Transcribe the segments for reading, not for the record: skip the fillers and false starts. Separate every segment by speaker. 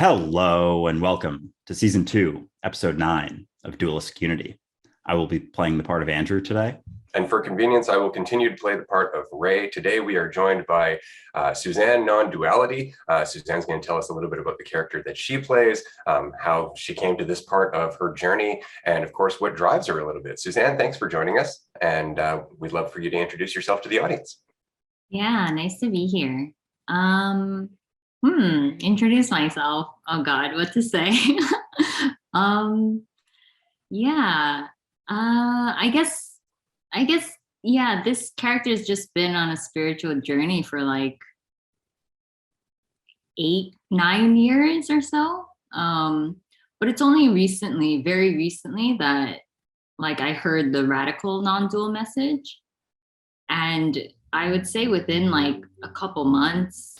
Speaker 1: Hello and welcome to season 2, episode 9 of Dualistic Unity. I will be playing the part of Andrew today.
Speaker 2: And for convenience, I will continue to play the part of Ray. Today, we are joined by Suzanne Non-duality. Suzanne's going to tell us a little bit about the character that she plays, how she came to this part of her journey, and of course, what drives her a little bit. Suzanne, thanks for joining us. And we'd love for you to introduce yourself to the audience.
Speaker 3: Yeah, nice to be here. Introduce myself. Oh God, what to say? Yeah. I guess, yeah, this character has just been on a spiritual journey for like 8-9 years or so. But it's only recently, very recently, that like I heard the radical non-dual message. And I would say within like a couple months,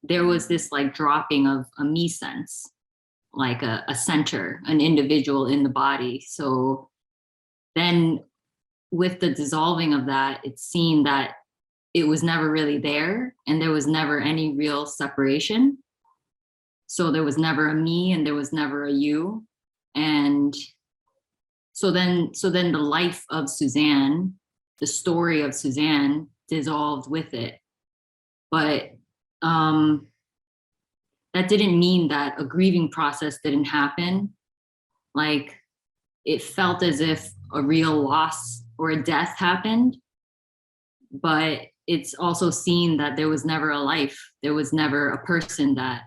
Speaker 3: there was this like dropping of a me sense, like a center, an individual in the body. So then with the dissolving of that, it's seen that it was never really there and there was never any real separation. So there was never a me and there was never a you. And so then the life of Suzanne, the story of Suzanne dissolved with it. But that didn't mean that a grieving process didn't happen. Like it felt as if a real loss or a death happened, but it's also seen that there was never a life. There was never a person that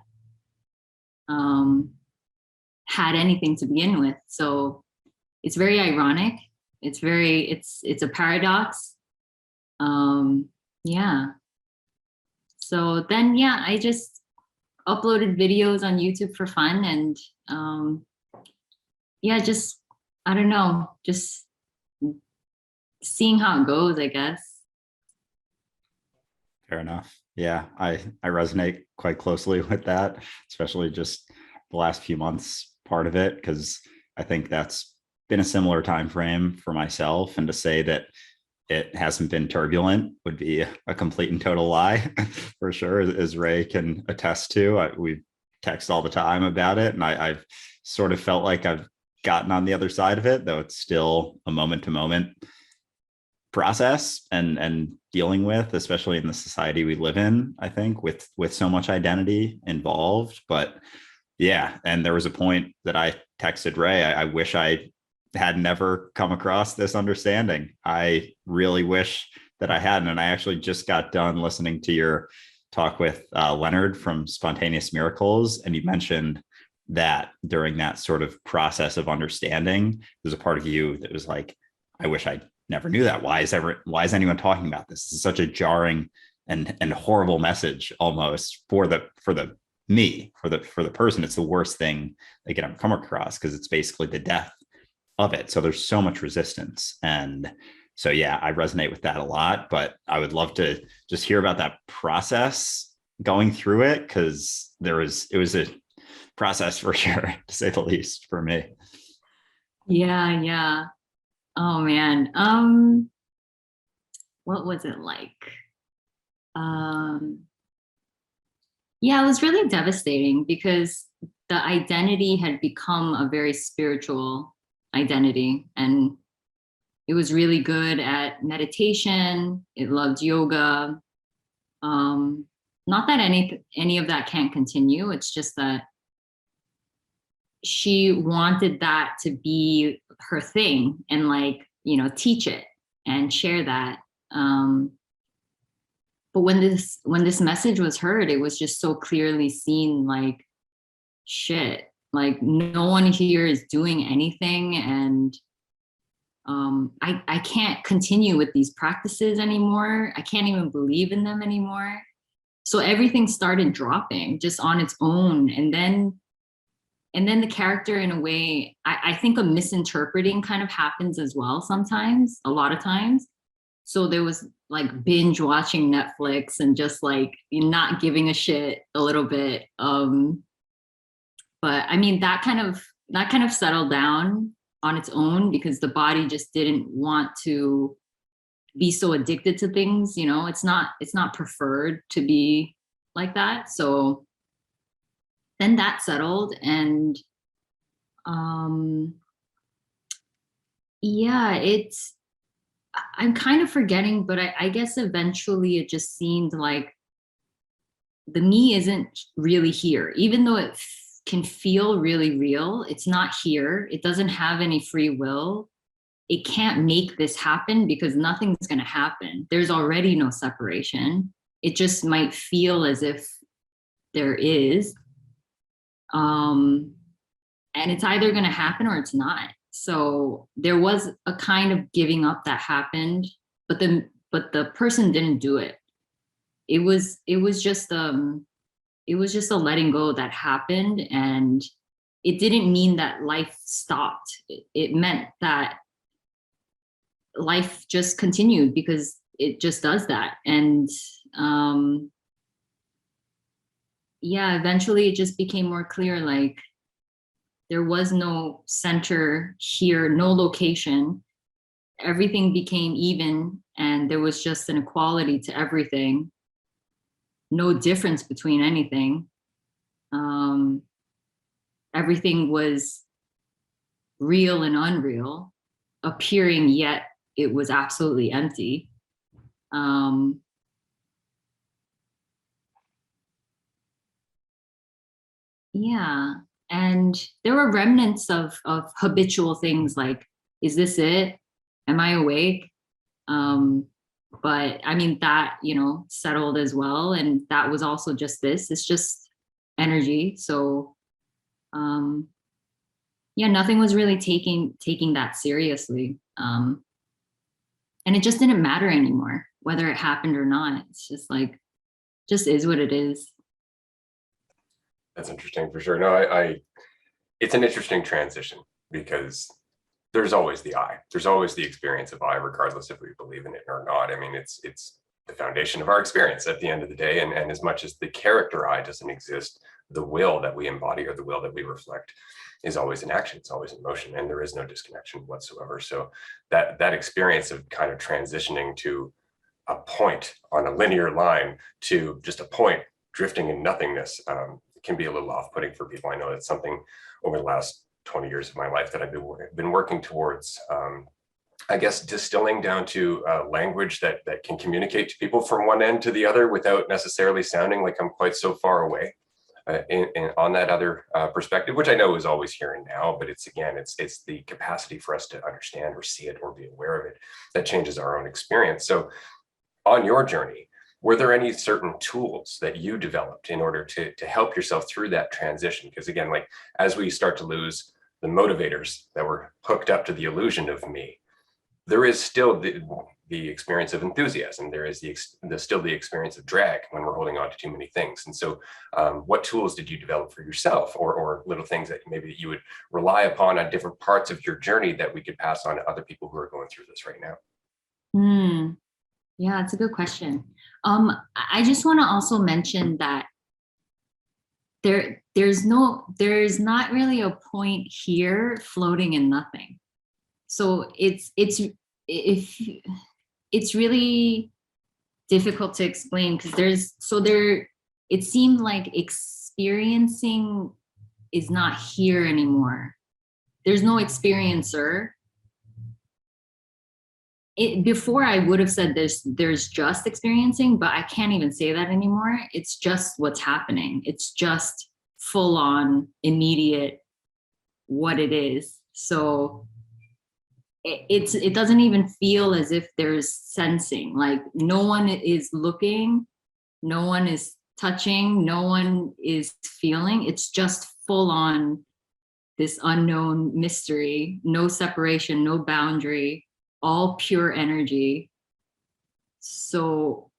Speaker 3: had anything to begin with. So it's very ironic. It's a paradox. Yeah. So then, yeah, I just uploaded videos on YouTube for fun and yeah, just, I don't know, just seeing how it goes, I guess.
Speaker 1: Fair enough. Yeah, I resonate quite closely with that, especially just the last few months part of it, because I think that's been a similar time frame for myself. And to say that it hasn't been turbulent would be a complete and total lie for sure, as Ray can attest to. We text all the time about it, and I've sort of felt like I've gotten on the other side of it, though it's still a moment-to-moment process and dealing with, especially in the society we live in, I think, with so much identity involved. But yeah, and there was a point that I texted Ray, I wish I had never come across this understanding. I really wish that I hadn't. And I actually just got done listening to your talk with Leonard from Spontaneous Miracles. And you mentioned that during that sort of process of understanding, there's a part of you that was like, I wish I never knew that. Why is anyone talking about this? This is such a jarring and horrible message almost for the person. It's the worst thing they can come across, because it's basically the death of it. So there's so much resistance. And so, yeah, I resonate with that a lot, but I would love to just hear about that process going through it, because it was a process for sure, to say the least, for me.
Speaker 3: Yeah. Oh man. What was it like? Yeah, it was really devastating because the identity had become a very spiritual identity, and it was really good at meditation. It loved yoga. Not that any of that can't continue. It's just that she wanted that to be her thing and like, teach it and share that. But when this message was heard, it was just so clearly seen, like, shit, like no one here is doing anything, and I can't continue with these practices anymore. I can't even believe in them anymore. So everything started dropping just on its own. And then the character, in a way, I think a misinterpreting kind of happens as well sometimes, a lot of times. So there was like binge watching Netflix and just like not giving a shit a little bit. But I mean, that kind of settled down on its own, because the body just didn't want to be so addicted to things. It's not preferred to be like that. So then that settled, and yeah, I'm kind of forgetting, but I guess eventually it just seemed like the me isn't really here, even though it can feel really real. It's not here. It doesn't have any free will. It can't make this happen because nothing's going to happen. There's already no separation. It just might feel as if there is. And it's either going to happen or it's not. So there was a kind of giving up that happened, but the person didn't do it. It was just a letting go that happened, and it didn't mean that life stopped. It meant that life just continued because it just does that. And yeah, eventually it just became more clear, like there was no center here, no location. Everything became even, and there was just an equality to everything. No difference between anything. Everything was real and unreal, appearing, yet it was absolutely empty. Yeah, and there were remnants of habitual things like, is this it? Am I awake? But I mean, that, settled as well. And that was also just this. It's just energy. So yeah, nothing was really taking that seriously. And it just didn't matter anymore, whether it happened or not. It's just like, just is what it is.
Speaker 2: That's interesting for sure. No, it's an interesting transition because there's always the I. There's always the experience of I, regardless if we believe in it or not. I mean, it's the foundation of our experience at the end of the day. And as much as the character I doesn't exist, the will that we embody or the will that we reflect is always in action. It's always in motion, and there is no disconnection whatsoever. So that experience of kind of transitioning to a point on a linear line to just a point drifting in nothingness can be a little off-putting for people. I know that's something over the last 20 years of my life that I've been working towards, I guess, distilling down to language that can communicate to people from one end to the other without necessarily sounding like I'm quite so far away on that other perspective, which I know is always here and now, but it's the capacity for us to understand or see it or be aware of it that changes our own experience. So on your journey, were there any certain tools that you developed in order to help yourself through that transition? Because again, like as we start to lose the motivators that were hooked up to the illusion of me, there is still the experience of enthusiasm. There is still the experience of drag when we're holding on to too many things. And so what tools did you develop for yourself, or little things that maybe you would rely upon on different parts of your journey that we could pass on to other people who are going through this right now?
Speaker 3: Yeah, it's a good question. I just want to also mention that there's not really a point here floating in nothing. So it's really difficult to explain because it seemed like experiencing is not here anymore. There's no experiencer. Before I would have said there's just experiencing, but I can't even say that anymore. It's just what's happening. It's just full on immediate what it is. So it doesn't even feel as if there's sensing. Like no one is looking, no one is touching, no one is feeling. It's just full on this unknown mystery, no separation, no boundary, all pure energy. So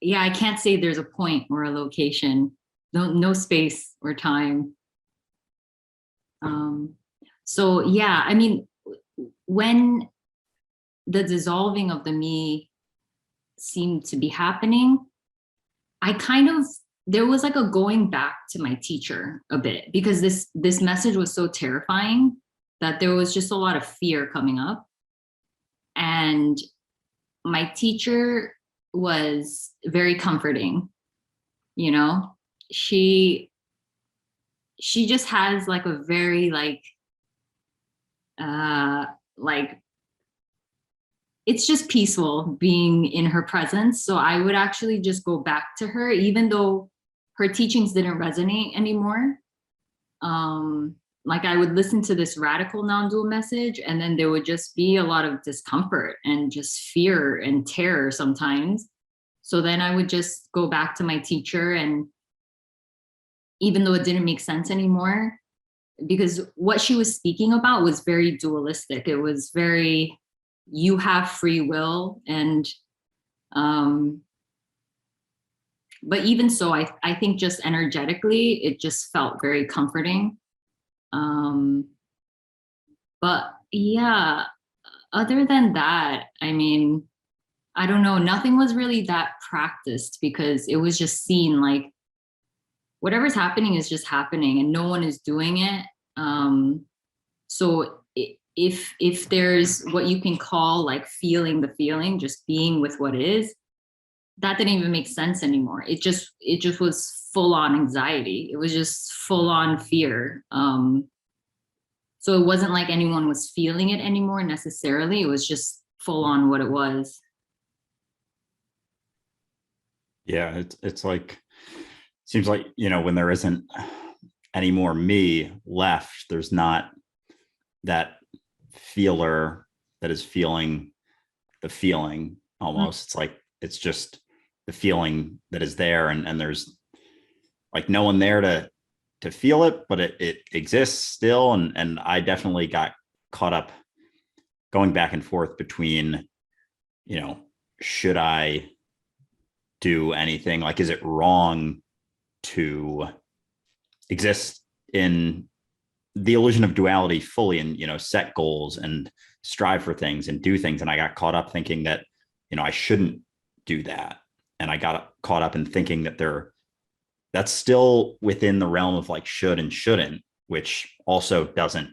Speaker 3: yeah, I can't say there's a point or a location, no space or time. So yeah, I mean, when the dissolving of the me seemed to be happening, there was like a going back to my teacher a bit, because this message was so terrifying that there was just a lot of fear coming up. And my teacher was very comforting. you know, she just has like a very like it's just peaceful being in her presence. So I would actually just go back to her, even though her teachings didn't resonate anymore. Like I would listen to this radical non-dual message, and then there would just be a lot of discomfort and just fear and terror sometimes. So then I would just go back to my teacher, and even though it didn't make sense anymore, because what she was speaking about was very dualistic. It was very, you have free will. And but even so, I think just energetically, it just felt very comforting. But yeah, other than that, I mean, I don't know, nothing was really that practiced, because it was just seen like whatever's happening is just happening and no one is doing it. So if there's what you can call like feeling the feeling, just being with what is, that didn't even make sense anymore. It just was full on anxiety. It was just full on fear. So it wasn't like anyone was feeling it anymore necessarily. It was just full on what it was.
Speaker 1: Yeah, it's like, seems like, you know, when there isn't any more me left, there's not that feeler that is feeling the feeling almost. It's like, it's just the feeling that is there, and there's like no one there to feel it, but it exists still. And I definitely got caught up going back and forth between, you know, should I do anything? Like, is it wrong to exist in the illusion of duality fully, and, you know, set goals and strive for things and do things? And I got caught up thinking that, you know, I shouldn't do that. And I got caught up in thinking that that's still within the realm of like should and shouldn't, which also doesn't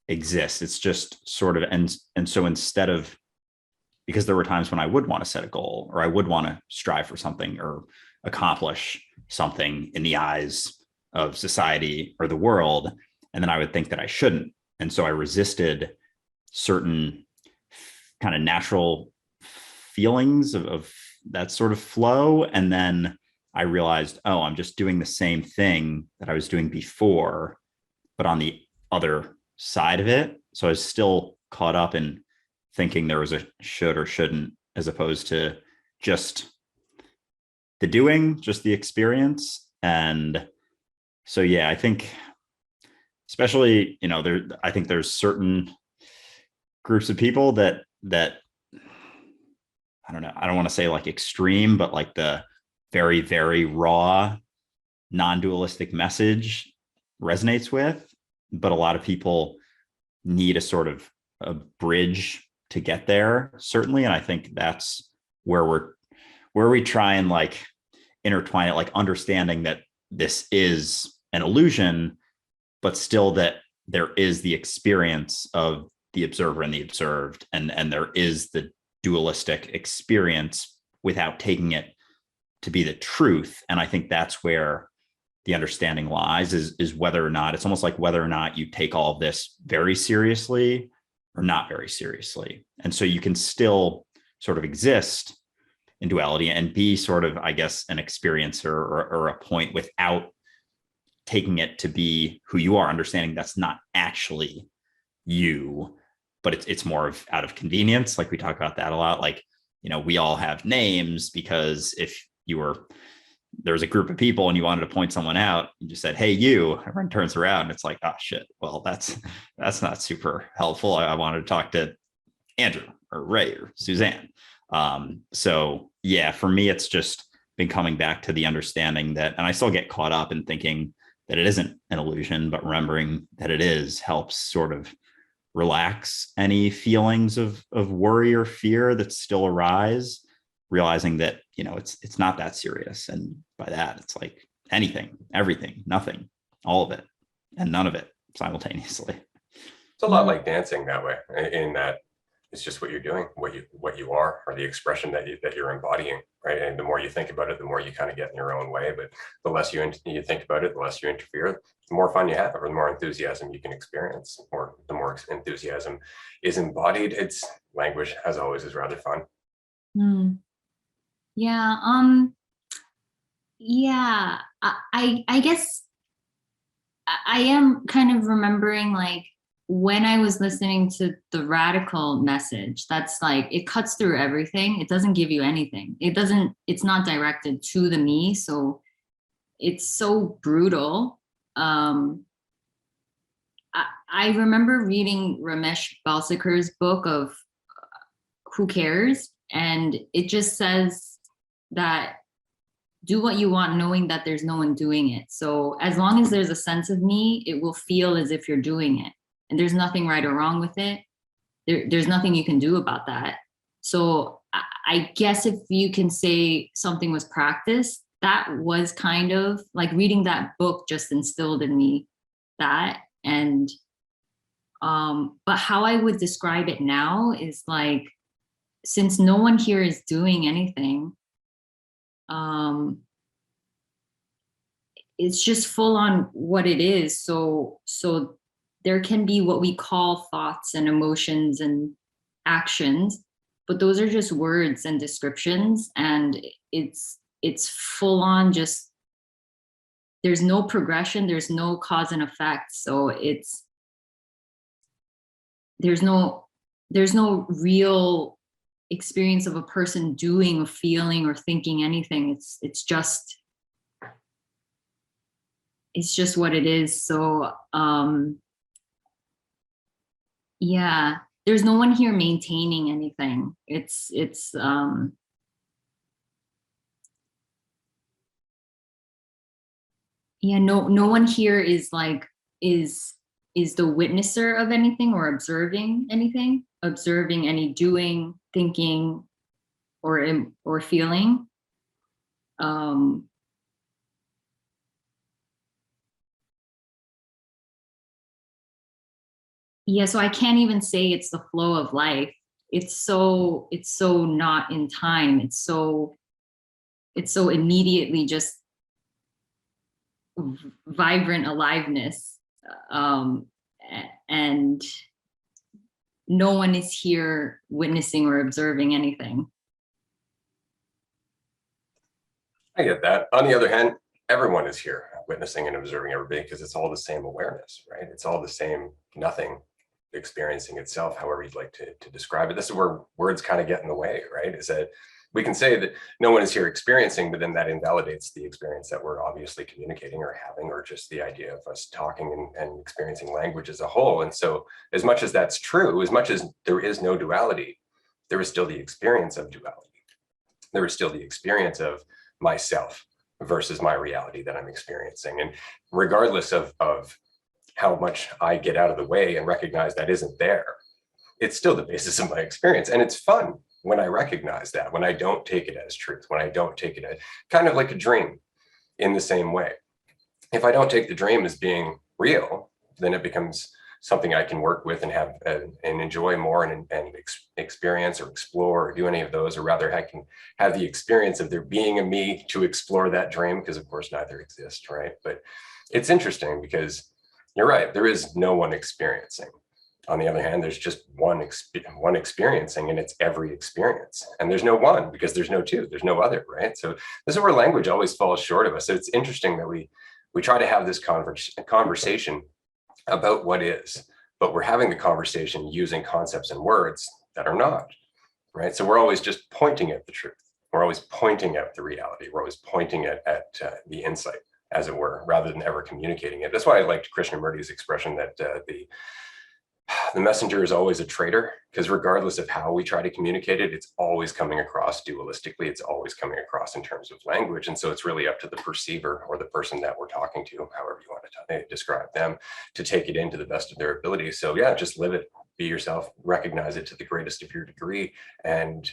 Speaker 1: exist. It's just sort of, and so instead of, because there were times when I would want to set a goal, or I would want to strive for something or accomplish something in the eyes of society or the world, and then I would think that I shouldn't. And so I resisted certain kind of natural feelings of that sort of flow. And then I realized, oh, I'm just doing the same thing that I was doing before, but on the other side of it. So I was still caught up in thinking there was a should or shouldn't, as opposed to just the doing, just the experience. And so, yeah, I think, especially, you know, I think there's certain groups of people that I don't know, I don't want to say like extreme, but like the very, very raw, non-dualistic message resonates with. But a lot of people need a sort of a bridge to get there, certainly. And I think that's where we try and like intertwine it, like understanding that this is an illusion, but still that there is the experience of the observer and the observed, and there is the dualistic experience without taking it to be the truth. And I think that's where the understanding lies, is whether or not, it's almost like whether or not you take all of this very seriously or not very seriously. And so you can still sort of exist in duality and be sort of, I guess, an experiencer or a point without taking it to be who you are, understanding that's not actually you, but it's more of out of convenience. Like we talk about that a lot. Like, you know, we all have names because if there was a group of people and you wanted to point someone out, you just said, hey, you, everyone turns around and it's like, oh shit, well, that's not super helpful. I wanted to talk to Andrew or Ray or Suzanne. So yeah, for me, it's just been coming back to the understanding that, and I still get caught up in thinking that it isn't an illusion, but remembering that it is helps sort of relax any feelings of worry or fear that still arise, realizing that, you know, it's not that serious. And by that, it's like anything, everything, nothing, all of it, and none of it simultaneously.
Speaker 2: It's a lot like dancing that way, in that It's just what you're doing, what you are, or the expression that you're embodying, right? And the more you think about it, the more you kind of get in your own way. But the less you think about it, the less you interfere, the more fun you have, or the more enthusiasm you can experience, or the more enthusiasm is embodied. It's language, as always, is rather fun.
Speaker 3: Yeah. Yeah. I guess I am kind of remembering, like, when I was listening to the radical message, that's like, it cuts through everything. It doesn't give you anything. It's not directed to the me. So it's so brutal. I remember reading Ramesh Balsekar's book of Who Cares? And it just says that do what you want, knowing that there's no one doing it. So as long as there's a sense of me, it will feel as if you're doing it. And there's nothing right or wrong with it. There's nothing you can do about that. So I guess if you can say something was practiced, that was kind of like reading that book just instilled in me that. And but how I would describe it now is like, since no one here is doing anything, it's just full on what it is. So there can be what we call thoughts and emotions and actions, but those are just words and descriptions, and it's full on just, there's no progression, there's no cause and effect. So there's no real experience of a person doing or feeling or thinking anything. It's just what it is. So yeah, there's no one here maintaining anything. It's yeah, no one here is like is the witnesser of anything or observing anything, observing any doing, thinking, or feeling. Yeah, so I can't even say it's the flow of life. It's so not in time. It's so immediately just vibrant aliveness. And no one is here witnessing or observing anything.
Speaker 2: I get that. On the other hand, everyone is here witnessing and observing everything, because it's all the same awareness, right? It's all the same nothing experiencing itself, however you'd like to describe it. This is where words kind of get in the way, right? Is that we can say that no one is here experiencing, but then that invalidates the experience that we're obviously communicating or having, or just the idea of us talking and experiencing language as a whole. And so as much as that's true, as much as there is no duality, there is still the experience of duality. There is still the experience of myself versus my reality that I'm experiencing. And regardless of how much I get out of the way and recognize that isn't there, it's still the basis of my experience. And it's fun when I recognize that, when I don't take it as truth, when I don't take it as kind of like a dream in the same way. If I don't take the dream as being real, then it becomes something I can work with and have and enjoy more and experience or explore or do any of those, or rather I can have the experience of there being a me to explore that dream, because of course neither exist, right? But it's interesting because you're right, there is no one experiencing. On the other hand, there's just one experiencing, and it's every experience. And there's no one because there's no two, there's no other, right? So this is where language always falls short of us. So it's interesting that we try to have this conversation about what is, but we're having the conversation using concepts and words that are not, right? So we're always just pointing at the truth. We're always pointing at the reality. We're always pointing at the insight, as it were, rather than ever communicating it. That's why I liked Krishnamurti's expression that the messenger is always a traitor, because regardless of how we try to communicate it, it's always coming across dualistically. It's always coming across in terms of language. And so it's really up to the perceiver, or the person that we're talking to, however you want to describe them, to take it in to the best of their ability. So yeah, just live it, be yourself, recognize it to the greatest of your degree. And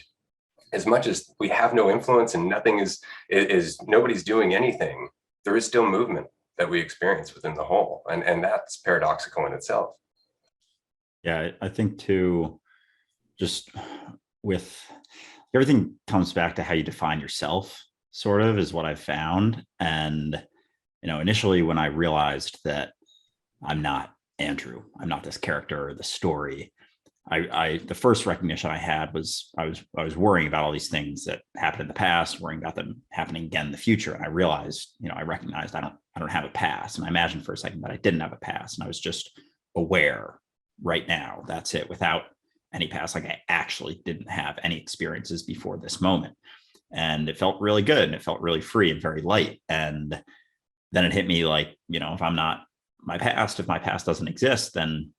Speaker 2: as much as we have no influence and nothing is nobody's doing anything, there is still movement that we experience within the whole. And that's paradoxical in itself.
Speaker 1: Yeah, I think too, just with everything comes back to how you define yourself, sort of, is what I've found. And, initially when I realized that I'm not Andrew, I'm not this character or the story, the first recognition I had was I was worrying about all these things that happened in the past, worrying about them happening again in the future. And I realized, I recognized I don't have a past. And I imagined for a second that I didn't have a past. And I was just aware right now. That's it, without any past. Like I actually didn't have any experiences before this moment. And it felt really good. And it felt really free and very light. And then it hit me like, if I'm not my past, if my past doesn't exist, then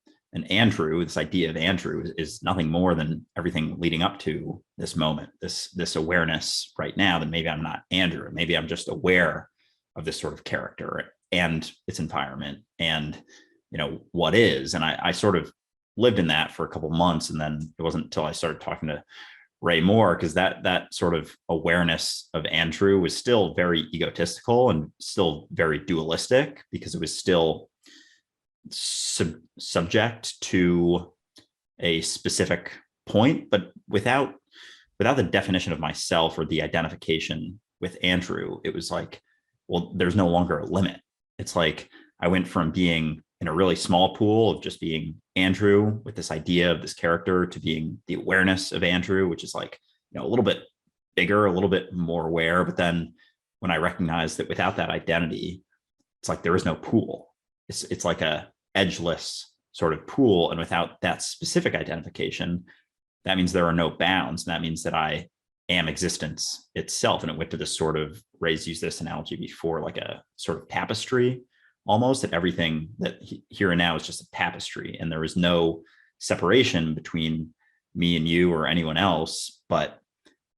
Speaker 1: Andrew, this idea of Andrew is nothing more than everything leading up to this moment, this awareness right now, that maybe I'm not Andrew. Maybe I'm just aware of this sort of character and its environment and, what is. And I sort of lived in that for a couple of months. And then it wasn't until I started talking to Ray more, because that sort of awareness of Andrew was still very egotistical and still very dualistic, because it was still subject to a specific point, but without the definition of myself or the identification with Andrew. It was like, well, there's no longer a limit. It's like I went from being in a really small pool of just being Andrew with this idea of this character to being the awareness of Andrew, which is like, a little bit bigger, a little bit more aware. But then when I recognized that without that identity, it's like there is no pool. It's like a edgeless sort of pool. And without that specific identification, that means there are no bounds. And that means that I am existence itself. And it went to this sort of, Ray's used this analogy before, like a sort of tapestry, almost, that everything that here and now is just a tapestry. And there is no separation between me and you or anyone else, but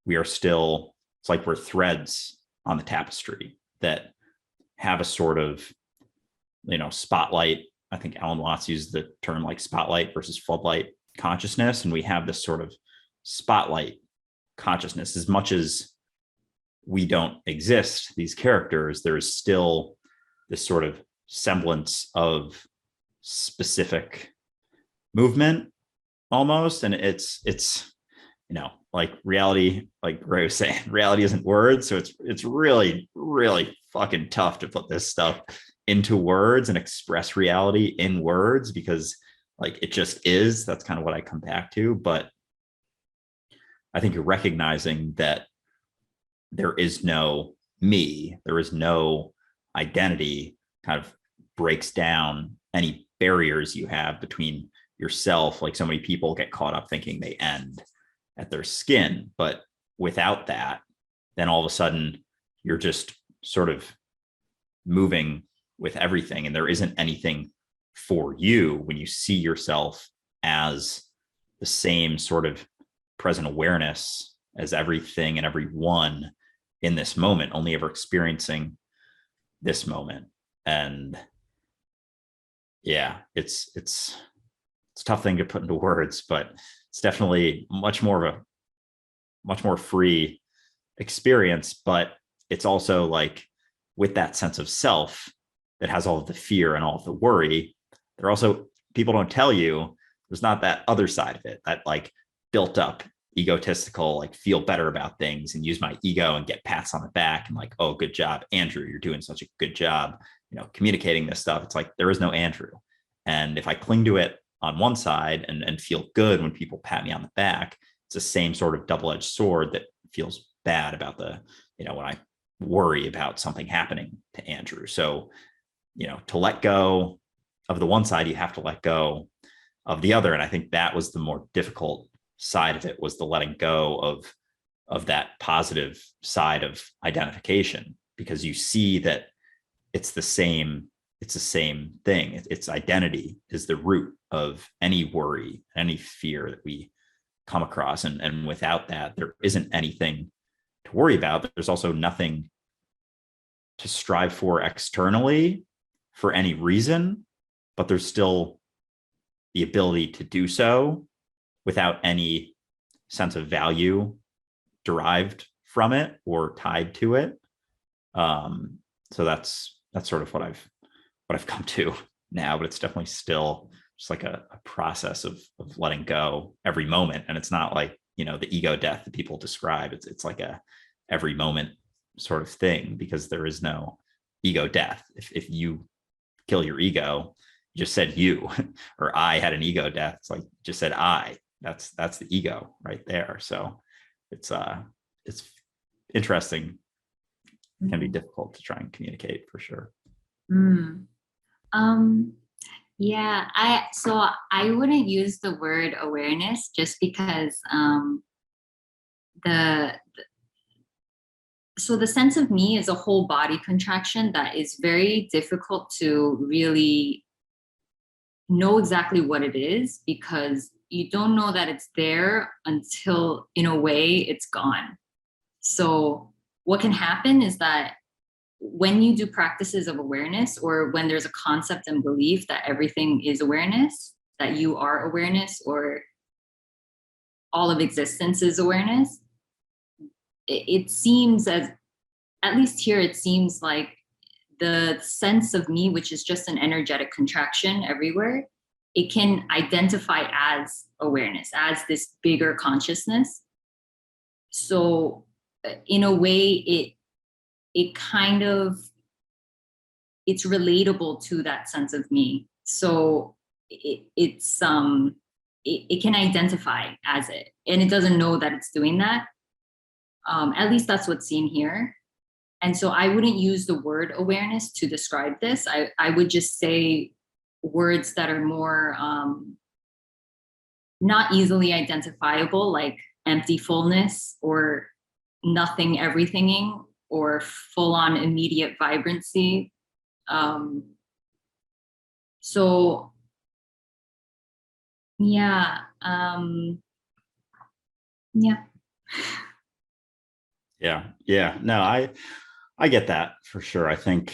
Speaker 1: we are still, it's like we're threads on the tapestry that have a sort of, spotlight. I think Alan Watts used the term like spotlight versus floodlight consciousness. And we have this sort of spotlight consciousness. As much as we don't exist, these characters, there is still this sort of semblance of specific movement almost. And it's like reality, like Ray was saying, reality isn't words. So it's really, really fucking tough to put this stuff into words and express reality in words, because like it just is. That's kind of what I come back to. But I think you're recognizing that there is no me, there is no identity, kind of breaks down any barriers you have between yourself. Like so many people get caught up thinking they end at their skin, but without that, then all of a sudden you're just sort of moving with everything, and there isn't anything for you when you see yourself as the same sort of present awareness as everything and everyone in this moment, only ever experiencing this moment. And yeah, it's a tough thing to put into words, but it's definitely much more free experience. But it's also like, with that sense of self that has all of the fear and all of the worry, there are also, people don't tell you, there's not that other side of it, that like built up egotistical, like feel better about things and use my ego and get pats on the back and like, oh, good job, Andrew, you're doing such a good job, communicating this stuff. It's like, there is no Andrew. And if I cling to it on one side and feel good when people pat me on the back, it's the same sort of double-edged sword that feels bad about when I worry about something happening to Andrew. So, to let go of the one side, you have to let go of the other. And I think that was the more difficult side of it, was the letting go of that positive side of identification, because you see that it's the same thing. Its identity is the root of any worry, any fear that we come across. And without that, there isn't anything to worry about. There's also nothing to strive for externally for any reason, but there's still the ability to do so without any sense of value derived from it or tied to it. So that's sort of what I've come to now, but it's definitely still just like a process of letting go every moment. And it's not like, the ego death that people describe. It's like a every moment sort of thing, because there is no ego death. If you kill your ego, you just said you, or I had an ego death. It's like just said I. That's the ego right there. So it's interesting. It can be difficult to try and communicate for sure.
Speaker 3: Yeah, I wouldn't use the word awareness, just because the sense of me is a whole body contraction that is very difficult to really know exactly what it is, because you don't know that it's there until, in a way, it's gone. So what can happen is that when you do practices of awareness, or when there's a concept and belief that everything is awareness, that you are awareness, or all of existence is awareness, it seems, as at least here, it seems like the sense of me, which is just an energetic contraction everywhere, it can identify as awareness, as this bigger consciousness. So in a way, it kind of, it's relatable to that sense of me. So it can identify as it, and it doesn't know that it's doing that. At least that's what's seen here. And so I wouldn't use the word awareness to describe this. I would just say words that are more not easily identifiable, like empty fullness, or nothing everythinging, or full on immediate vibrancy. So yeah.
Speaker 1: Yeah. No, I get that for sure. I think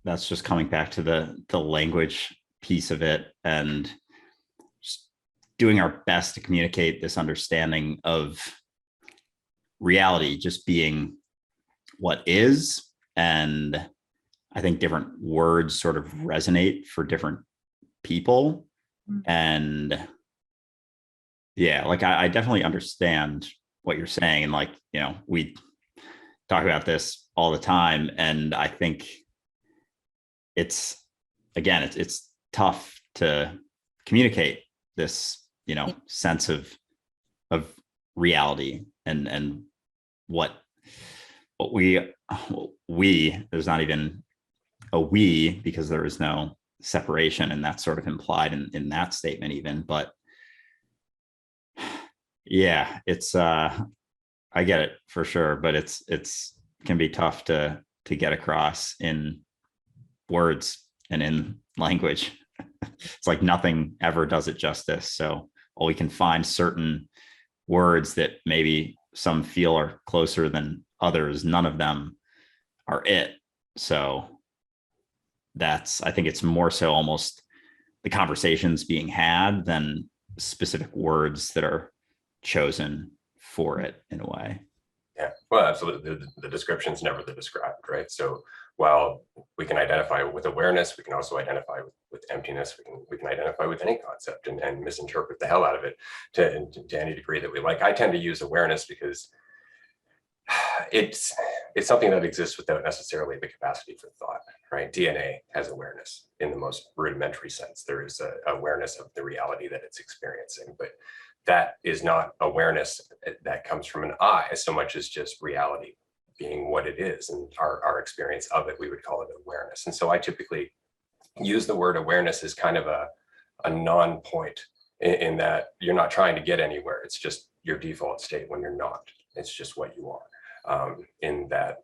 Speaker 1: that's just coming back to the language piece of it, and just doing our best to communicate this understanding of reality just being what is. And I think different words sort of resonate for different people. And yeah, like I definitely understand what you're saying. And like, we talk about this all the time. And I think it's tough to communicate this, sense of reality, and what we, there's not even a we, because there is no separation, and that's sort of implied in that statement even. But yeah, it's I get it for sure, but it's can be tough to get across in words and in language. It's like nothing ever does it justice. So while we can find certain words that maybe some feel are closer than others, none of them are it. So I think it's more so almost the conversations being had than specific words that are chosen for it in a way.
Speaker 2: Yeah, well, absolutely. The description's never the described, right? So while we can identify with awareness, we can also identify with emptiness. We can identify with any concept and misinterpret the hell out of it to any degree that we like. I tend to use awareness because it's something that exists without necessarily the capacity for thought, right? DNA has awareness in the most rudimentary sense. There is a awareness of the reality that it's experiencing, but that is not awareness that comes from an I so much as just reality being what it is, and our experience of it, we would call it awareness. And so I typically use the word awareness as kind of a non-point in that you're not trying to get anywhere. It's just your default state when you're not. It's just what you are, in that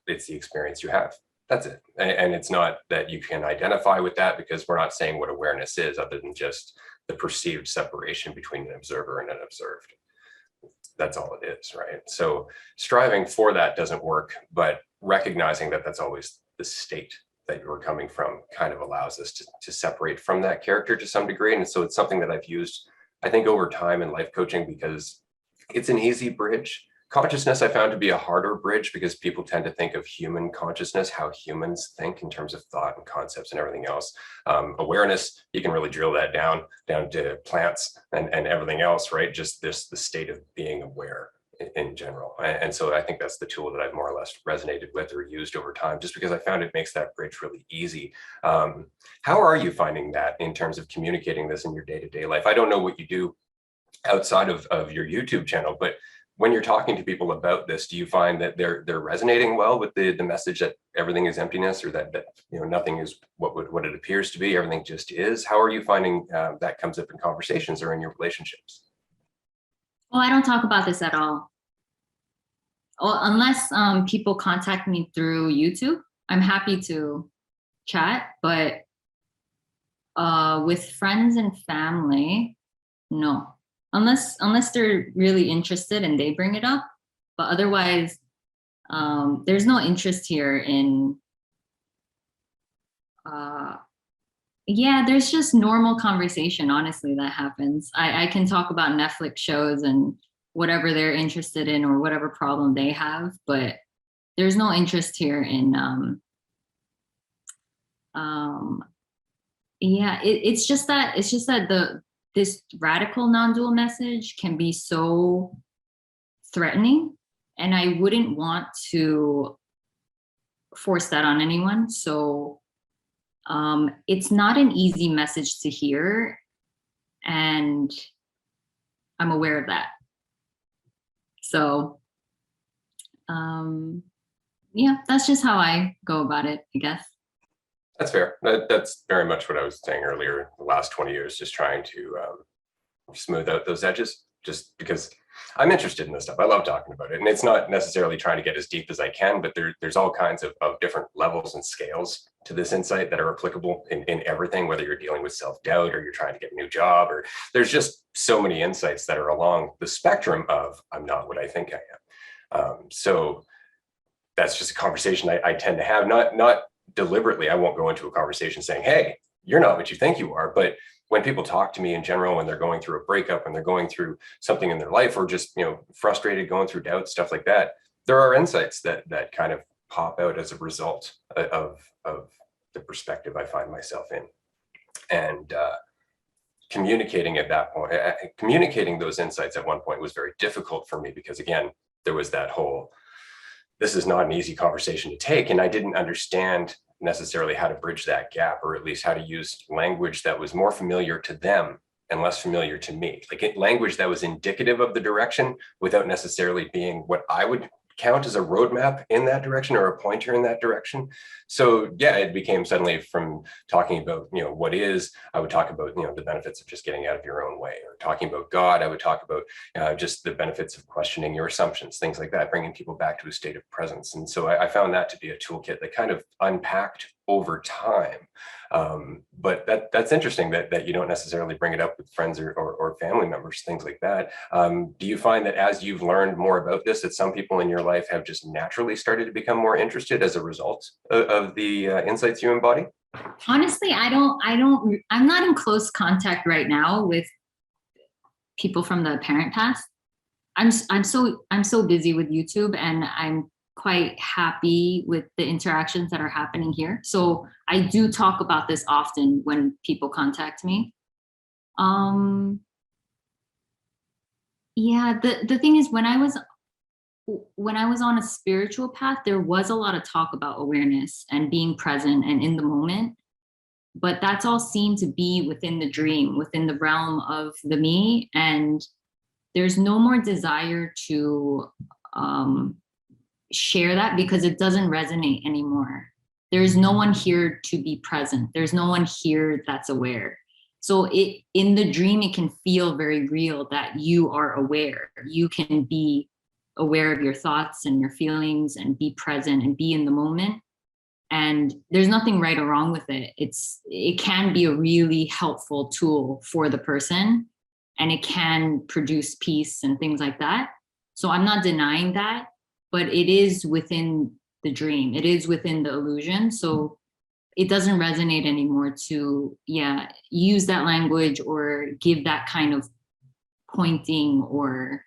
Speaker 2: it's the experience you have. That's it. And it's not that you can identify with that, because we're not saying what awareness is other than just the perceived separation between an observer and an observed. That's all it is, right? So striving for that doesn't work, but recognizing that that's always the state that you're coming from kind of allows us to separate from that character to some degree. And so it's something that I've used, I think, over time in life coaching, because it's an easy bridge Consciousness I found to be a harder bridge because people tend to think of human consciousness, how humans think in terms of thought and concepts and everything else. Awareness, you can really drill that down to plants and everything else, right? Just the state of being aware in general. And so I think that's the tool that I've more or less resonated with or used over time, just because I found it makes that bridge really easy. How are you finding that in terms of communicating this in your day-to-day life? I don't know what you do outside of your YouTube channel, but when you're talking to people about this, do you find that they're resonating well with the message that everything is emptiness, or that nothing is what it appears to be, everything just is? How are you finding that comes up in conversations or in your relationships?
Speaker 3: Well, I don't talk about this at all. Well, unless people contact me through YouTube, I'm happy to chat, but with friends and family, no. Unless they're really interested and they bring it up, but otherwise, there's no interest here in. Yeah, there's just normal conversation, honestly, that happens. I can talk about Netflix shows and whatever they're interested in or whatever problem they have, but there's no interest here in. Yeah, it's just that this radical non-dual message can be so threatening, and I wouldn't want to force that on anyone. So it's not an easy message to hear, and I'm aware of that. So yeah, that's just how I go about it, I guess.
Speaker 2: That's fair. That's very much what I was saying earlier. The last 20 years, just trying to smooth out those edges, just because I'm interested in this stuff. I love talking about it. And it's not necessarily trying to get as deep as I can, but there's all kinds of different levels and scales to this insight that are applicable in everything, whether you're dealing with self-doubt or you're trying to get a new job, or there's just so many insights that are along the spectrum of I'm not what I think I am. So that's just a conversation I tend to have, not deliberately. I won't go into a conversation saying, hey, you're not what you think you are. But when people talk to me in general, when they're going through a breakup, when they're going through something in their life, or just, frustrated, going through doubt, stuff like that, there are insights that kind of pop out as a result of the perspective I find myself in. And communicating at that point, communicating those insights at one point was very difficult for me, because again, there was that whole, this is not an easy conversation to take. And I didn't understand necessarily how to bridge that gap, or at least how to use language that was more familiar to them and less familiar to me. Like language that was indicative of the direction without necessarily being what I would count as a roadmap in that direction or a pointer in that direction. So yeah, it became suddenly from talking about, what is, I would talk about, the benefits of just getting out of your own way, or talking about God. I would talk about just the benefits of questioning your assumptions, things like that, bringing people back to a state of presence. And so I found that to be a toolkit that kind of unpacked over time. But that's interesting that you don't necessarily bring it up with friends or family members, things like that. Do you find that as you've learned more about this, that some people in your life have just naturally started to become more interested as a result of the insights you embody?
Speaker 3: Honestly, I'm not in close contact right now with people from the parent past. I'm so busy with YouTube, and I'm quite happy with the interactions that are happening here. So I do talk about this often when people contact me. Yeah, the thing is, when I was on a spiritual path, there was a lot of talk about awareness and being present and in the moment. But that's all seemed to be within the dream, within the realm of the me. And there's no more desire to share that, because it doesn't resonate anymore. There's no one here to be present. There's no one here that's aware. So in the dream, it can feel very real that you are aware. You can be aware of your thoughts and your feelings and be present and be in the moment. And there's nothing right or wrong with it. It can be a really helpful tool for the person, and it can produce peace and things like that. So I'm not denying that, but it is within the dream. It is within the illusion. So it doesn't resonate anymore to, use that language or give that kind of pointing or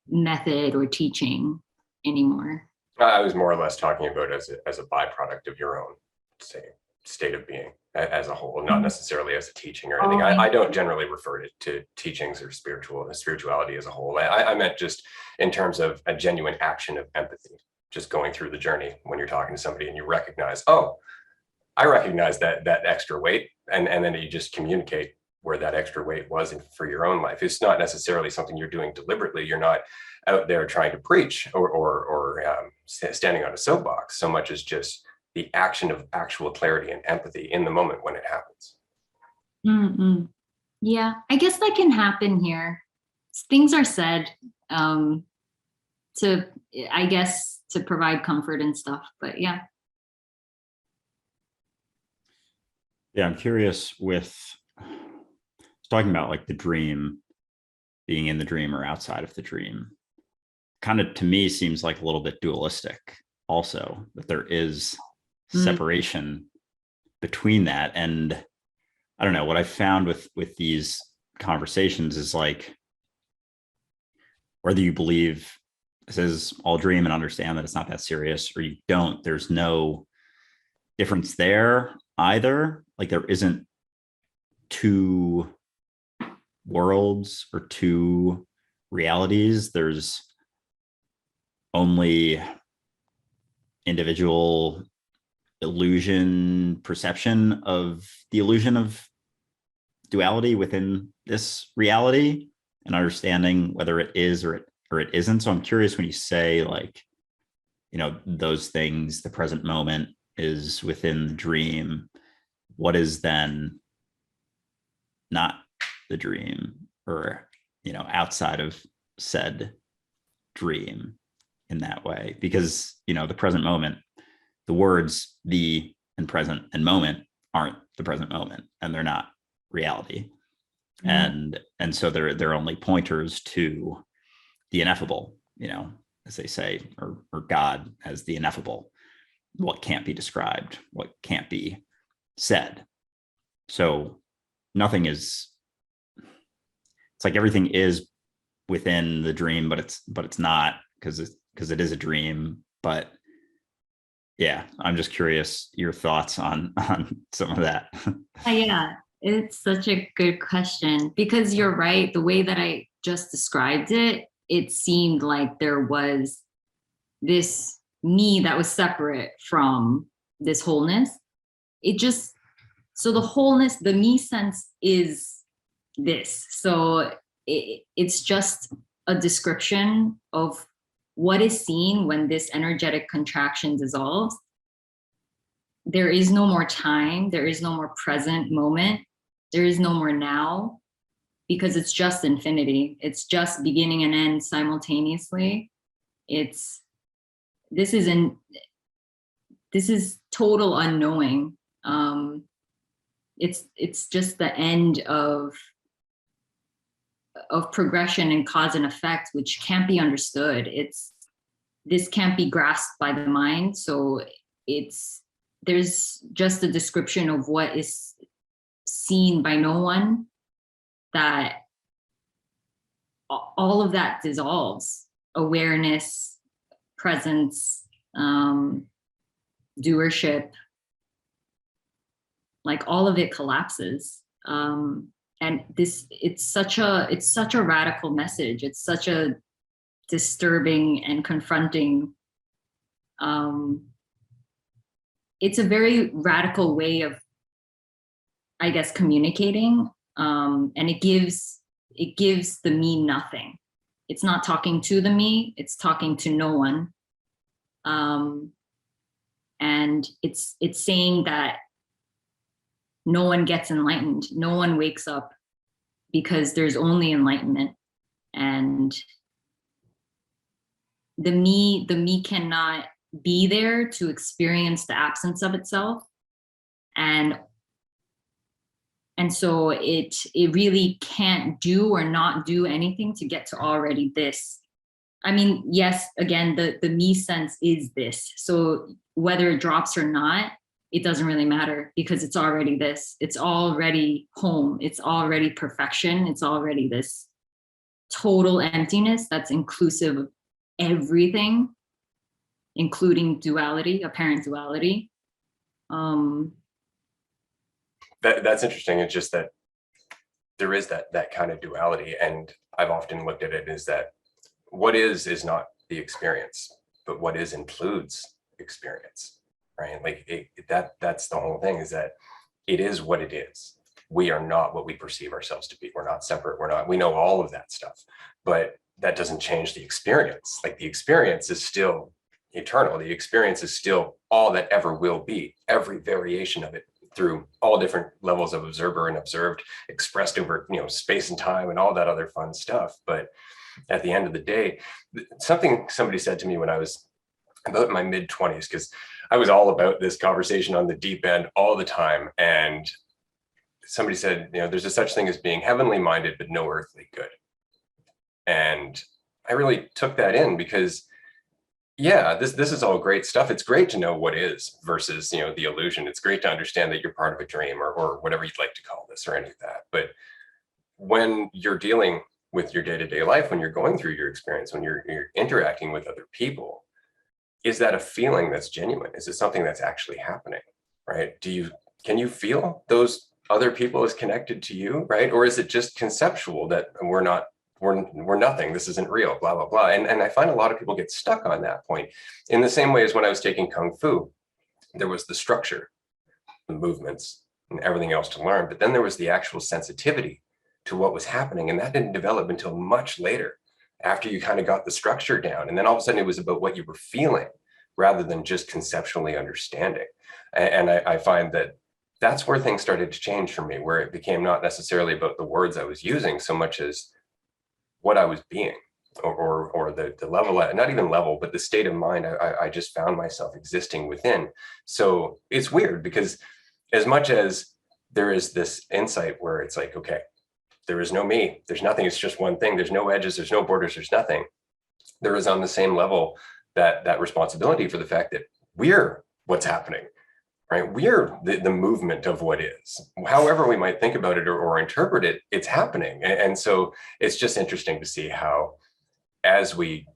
Speaker 3: method or teaching anymore.
Speaker 2: I was more or less talking about as a byproduct of your own, say, state of being as a whole, not necessarily as a teaching or anything. I don't generally refer to teachings or spirituality as a whole. I meant just in terms of a genuine action of empathy, just going through the journey when you're talking to somebody and you recognize, oh, I recognize that extra weight, and then you just communicate where that extra weight was for your own life. It's not necessarily something you're doing deliberately. You're not out there trying to preach or standing on a soapbox so much as just the action of actual clarity and empathy in the moment when it happens.
Speaker 3: Mm-mm. Yeah, I guess that can happen here. Things are said to, I guess, to provide comfort and stuff, but yeah.
Speaker 1: Yeah, I'm curious with talking about like the dream, being in the dream or outside of the dream. Kind of to me seems like a little bit dualistic also, that there is separation between that. And I don't know, what I found with these conversations is like, whether you believe this is all dream and understand that it's not that serious, or you don't, there's no difference there either. Like there isn't two worlds or two realities. There's only individual illusion, perception of the illusion of duality within this reality, and understanding whether it is or it isn't. So I'm curious, when you say like, you know, those things, the present moment is within the dream, what is then not the dream, or, you know, outside of said dream in that way? Because, you know, the present moment, the words the and present and moment aren't the present moment, and they're not reality. And so they're only pointers to the ineffable, you know, as they say, or God as the ineffable, what can't be described, what can't be said. So nothing is, it's like everything is within the dream, but it's not, because it is a dream. But yeah, I'm just curious your thoughts on some of that.
Speaker 3: Yeah, it's such a good question, because you're right. The way that I just described it, it seemed like there was this me that was separate from this wholeness. So the wholeness, the me sense is this. So it's just a description of what is seen when this energetic contraction dissolves. There is no more time. There is no more present moment. There is no more now, because it's just infinity. It's just beginning and end simultaneously. This is total unknowing. It's just the end of progression and cause and effect, which can't be understood. This can't be grasped by the mind. So there's just a description of what is seen by no one, that all of that dissolves. Awareness, presence, doership, like all of it collapses. And it's such a radical message. It's such a disturbing and confronting. It's a very radical way of, I guess, communicating. And it gives the me nothing. It's not talking to the me, it's talking to no one. And it's saying that no one gets enlightened, no one wakes up, because there's only enlightenment. And the me cannot be there to experience the absence of itself. And so it really can't do or not do anything to get to already this. I mean, yes, again, the me sense is this. So whether it drops or not, it doesn't really matter, because it's already this. It's already home. It's already perfection. It's already this. total emptiness that's inclusive of everything, including duality, apparent duality.
Speaker 2: That's interesting. It's just that there is that kind of duality, and I've often looked at it as that what is not the experience, but what is includes experience, right? Like that's the whole thing, is that it is what it is. We are not what we perceive ourselves to be. We're not separate. We know all of that stuff, but that doesn't change the experience. Like the experience is still eternal. The experience is still all that ever will be, every variation of it through all different levels of observer and observed, expressed over, space and time and all that other fun stuff. But at the end of the day, something somebody said to me when I was about my mid-20s, because I was all about this conversation on the deep end all the time. And somebody said, there's a such thing as being heavenly minded, but no earthly good. And I really took that in, because yeah, this is all great stuff. It's great to know what is versus, the illusion. It's great to understand that you're part of a dream or whatever you'd like to call this or any of that. But when you're dealing with your day-to-day life, when you're going through your experience, when you're interacting with other people, is that a feeling that's genuine? Is it something that's actually happening, right? Can you feel those other people as connected to you, right? Or is it just conceptual that we're nothing, this isn't real, blah, blah, blah. And I find a lot of people get stuck on that point. In the same way as when I was taking Kung Fu, there was the structure, the movements, and everything else to learn. But then there was the actual sensitivity to what was happening. And that didn't develop until much later, after you kind of got the structure down. And then all of a sudden it was about what you were feeling rather than just conceptually understanding. And I find that that's where things started to change for me, where it became not necessarily about the words I was using so much as what I was being, or the level, not even level, but the state of mind I just found myself existing within. So it's weird, because as much as there is this insight where it's like, okay, there is no me, there's nothing, it's just one thing, there's no edges, there's no borders, there's nothing. There is on the same level that responsibility for the fact that we're what's happening, right? We're the movement of what is. However we might think about it or interpret it, it's happening. And so it's just interesting to see how, as we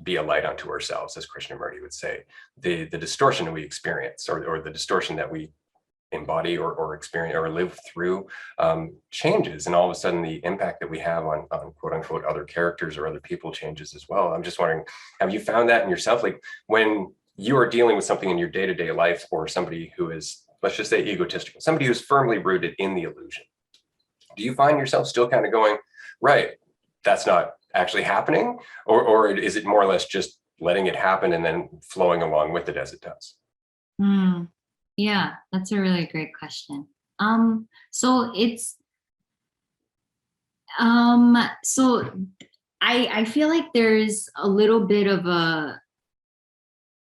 Speaker 2: be a light unto ourselves, as Krishnamurti would say, the distortion that we experience, or the distortion that we embody or experience or live through, changes. And all of a sudden the impact that we have on quote unquote other characters or other people changes as well. I'm just wondering, have you found that in yourself? Like when you are dealing with something in your day-to-day life, or somebody who is, let's just say, egotistical, somebody who's firmly rooted in the illusion, do you find yourself still kind of going, right, that's not actually happening? Or is it more or less just letting it happen and then flowing along with it as it does?
Speaker 3: Yeah, that's a really great question. So it's, so I feel like there's a little bit of a,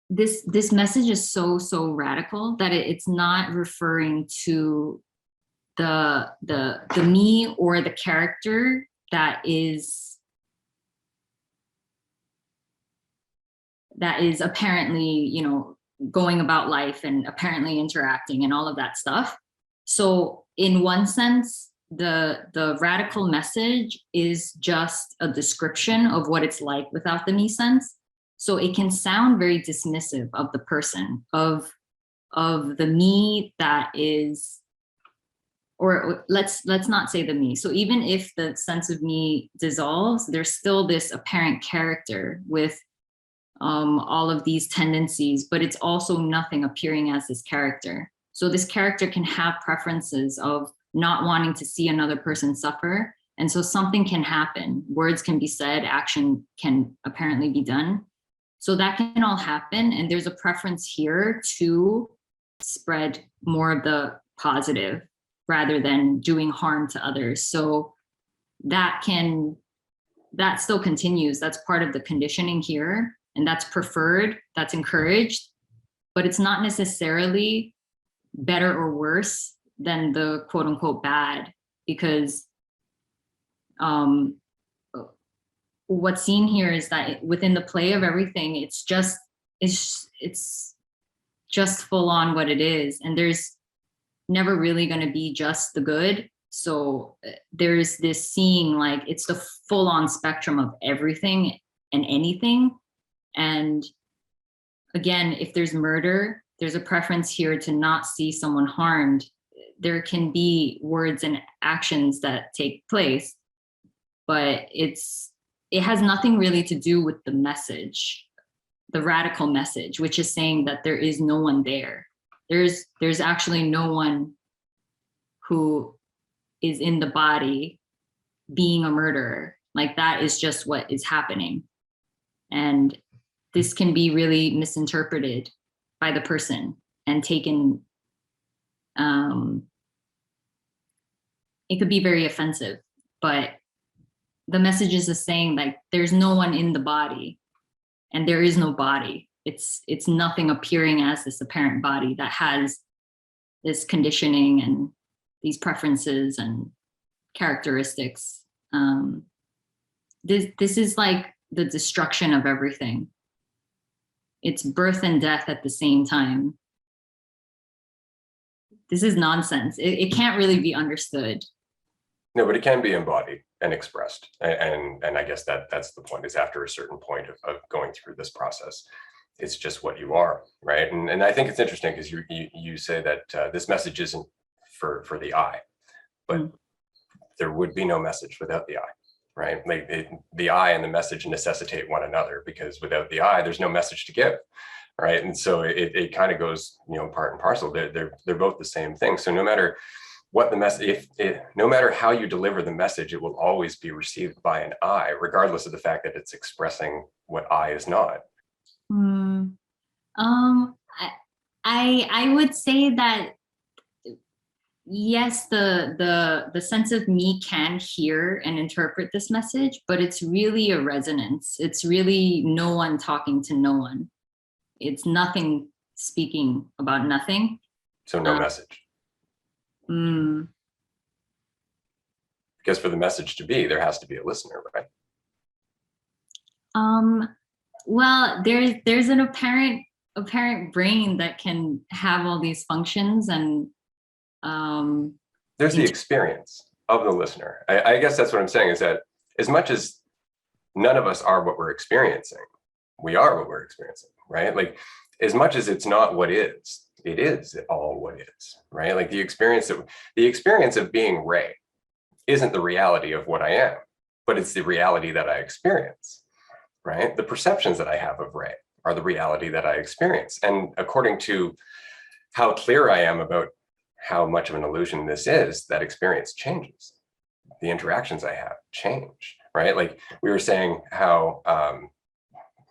Speaker 3: this message is so radical that it's not referring to the me or the character that is apparently, going about life and apparently interacting and all of that stuff. So in one sense, the radical message is just a description of what it's like without the me sense. So it can sound very dismissive of the person, of the me that is, or let's not say the me. So even if the sense of me dissolves, there's still this apparent character with all of these tendencies, but it's also nothing appearing as this character. So this character can have preferences of not wanting to see another person suffer. And so something can happen. Words can be said, action can apparently be done. So that can all happen. And there's a preference here to spread more of the positive rather than doing harm to others. So that still continues. That's part of the conditioning here. And that's preferred, that's encouraged, but it's not necessarily better or worse than the quote unquote bad, because what's seen here is that within the play of everything, it's just full on what it is. And there's never really going to be just the good. So there's this seeing, like, it's the full on spectrum of everything and anything. And again, if there's murder, there's a preference here to not see someone harmed. There can be words and actions that take place, but it has nothing really to do with the message, the radical message, which is saying that there is no one there. There's actually no one who is in the body being a murderer. Like, that is just what is happening. And this can be really misinterpreted by the person and taken, it could be very offensive, but the message is just saying, like, there's no one in the body and there is no body. It's nothing appearing as this apparent body that has this conditioning and these preferences and characteristics. This is like the destruction of everything. It's birth and death at the same time. This is nonsense. It can't really be understood.
Speaker 2: No, but it can be embodied and expressed. And I guess that's the point, is after a certain point of going through this process, it's just what you are, right? And I think it's interesting because you say that this message isn't for the I, but there would be no message without the I, right? Like the I and the message necessitate one another, because without the I, there's no message to give, right? And so it kind of goes, part and parcel. They're both the same thing. So no matter what the message, no matter how you deliver the message, it will always be received by an I, regardless of the fact that it's expressing what I is not.
Speaker 3: I would say that yes, the sense of me can hear and interpret this message, but it's really a resonance. It's really no one talking to no one. It's nothing speaking about nothing.
Speaker 2: So no message. Because for the message to be, there has to be a listener, right?
Speaker 3: Well, there's an apparent brain that can have all these functions, and
Speaker 2: there's the experience of the listener. I guess that's what I'm saying, is that as much as none of us are what we're experiencing, we are what we're experiencing, right? Like, as much as it's not what is, it is all what is, right? Like the experience of being Ray isn't the reality of what I am, but it's the reality that I experience, right? The perceptions that I have of Ray are the reality that I experience. And according to how clear I am about how much of an illusion this is, that experience changes. The interactions I have change, right? Like we were saying how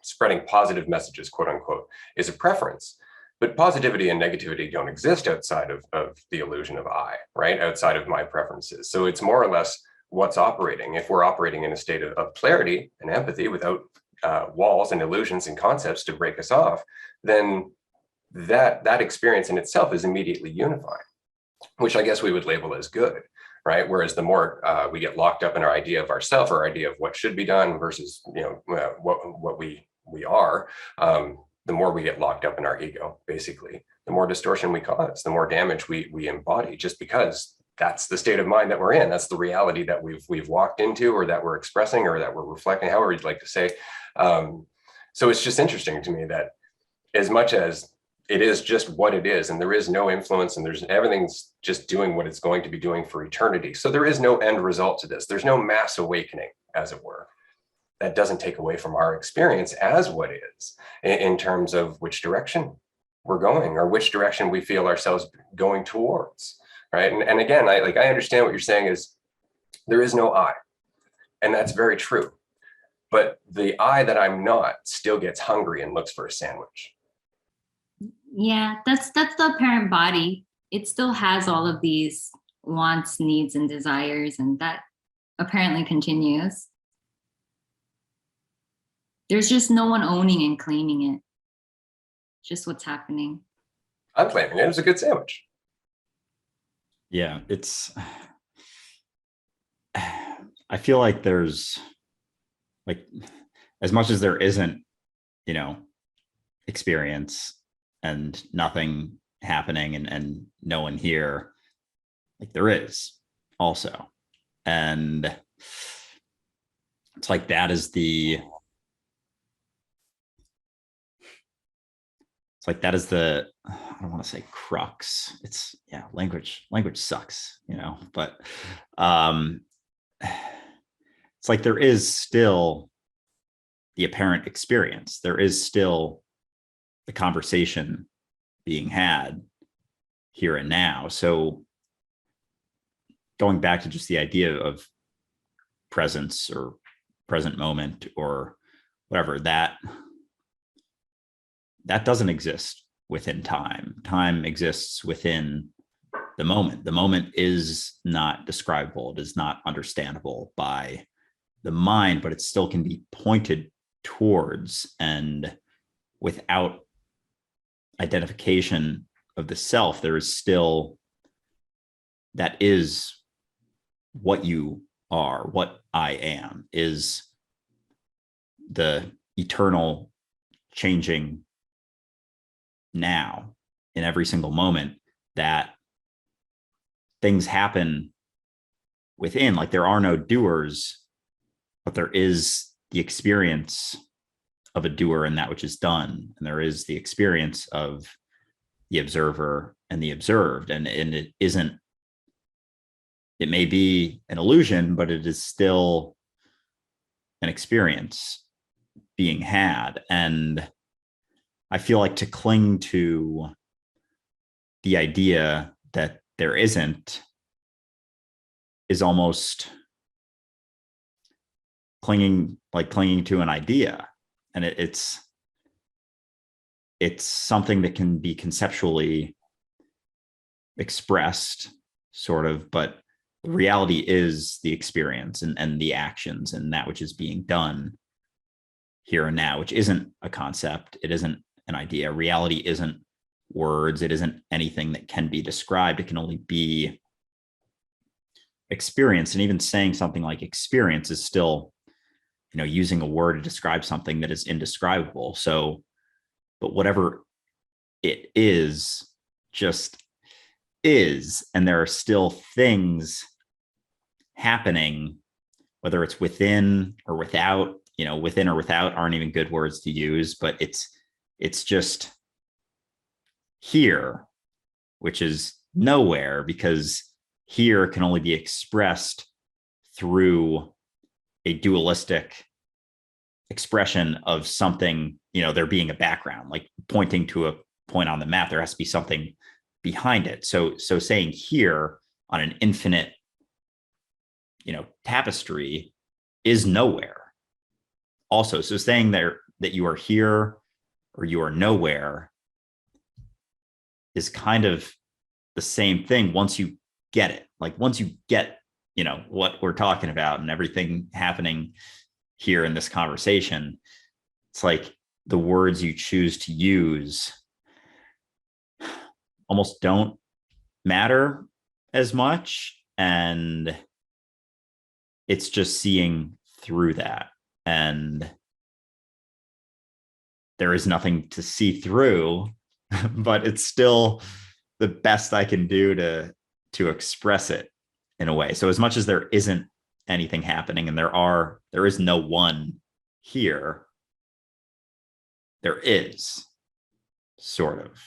Speaker 2: spreading positive messages, quote unquote, is a preference. But positivity and negativity don't exist outside of the illusion of I, right? Outside of my preferences. So it's more or less what's operating. If we're operating in a state of clarity and empathy without walls and illusions and concepts to break us off, then that experience in itself is immediately unifying, which I guess we would label as good, right? Whereas the more we get locked up in our idea of ourself, our idea of what should be done versus what we are, the more we get locked up in our ego, basically, the more distortion we cause, the more damage we embody, just because that's the state of mind that we're in. That's the reality that we've walked into, or that we're expressing, or that we're reflecting, however you'd like to say. So it's just interesting to me that as much as it is just what it is, and there is no influence, and everything's just doing what it's going to be doing for eternity. So there is no end result to this. There's no mass awakening, as it were. That doesn't take away from our experience as what is, in terms of which direction we're going, or which direction we feel ourselves going towards, right? And again, I understand what you're saying is there is no I, and that's very true. But the I that I'm not still gets hungry and looks for a sandwich.
Speaker 3: Yeah, that's the apparent body. It still has all of these wants, needs, and desires, and that apparently continues. There's just no one owning and claiming it. Just what's happening.
Speaker 2: I'm claiming it was a good sandwich.
Speaker 1: Yeah, I feel like there's, like, as much as there isn't, experience and nothing happening and no one here, like there is also. And it's like that is the I don't want to say crux. It's language sucks, but it's like there is still the apparent experience. There is still the conversation being had here and now. So going back to just the idea of presence or present moment or whatever, that doesn't exist within time. Time exists within the moment. The moment is not describable. It is not understandable by the mind, but it still can be pointed towards. And without identification of the self, there is still, that is what you are, what I am, is the eternal changing now in every single moment, that things happen within. Like there are no doers, but there is the experience of a doer and that which is done. And there is the experience of the observer and the observed. And it isn't, it may be an illusion, but it is still an experience being had. And I feel like to cling to the idea that there isn't is almost clinging to an idea. And it's something that can be conceptually expressed, sort of, but the reality is the experience and the actions and that which is being done here and now, which isn't a concept. It isn't an idea. Reality isn't words. It isn't anything that can be described. It can only be experienced. And even saying something like experience is still, using a word to describe something that is indescribable. So, but whatever it is, just is. And there are still things happening, whether it's within or without. Within or without aren't even good words to use, but it's just here, which is nowhere, because here can only be expressed through a dualistic expression of something, there being a background, like pointing to a point on the map. There has to be something behind it. So saying here on an infinite, tapestry is nowhere. Also, so saying that you are here or you are nowhere is kind of the same thing once you get it. Like once you get, what we're talking about and everything happening here in this conversation, it's like the words you choose to use almost don't matter as much. And it's just seeing through that. And there is nothing to see through, but it's still the best I can do to express it in a way. So as much as there isn't anything happening and there is no one here, there is, sort of.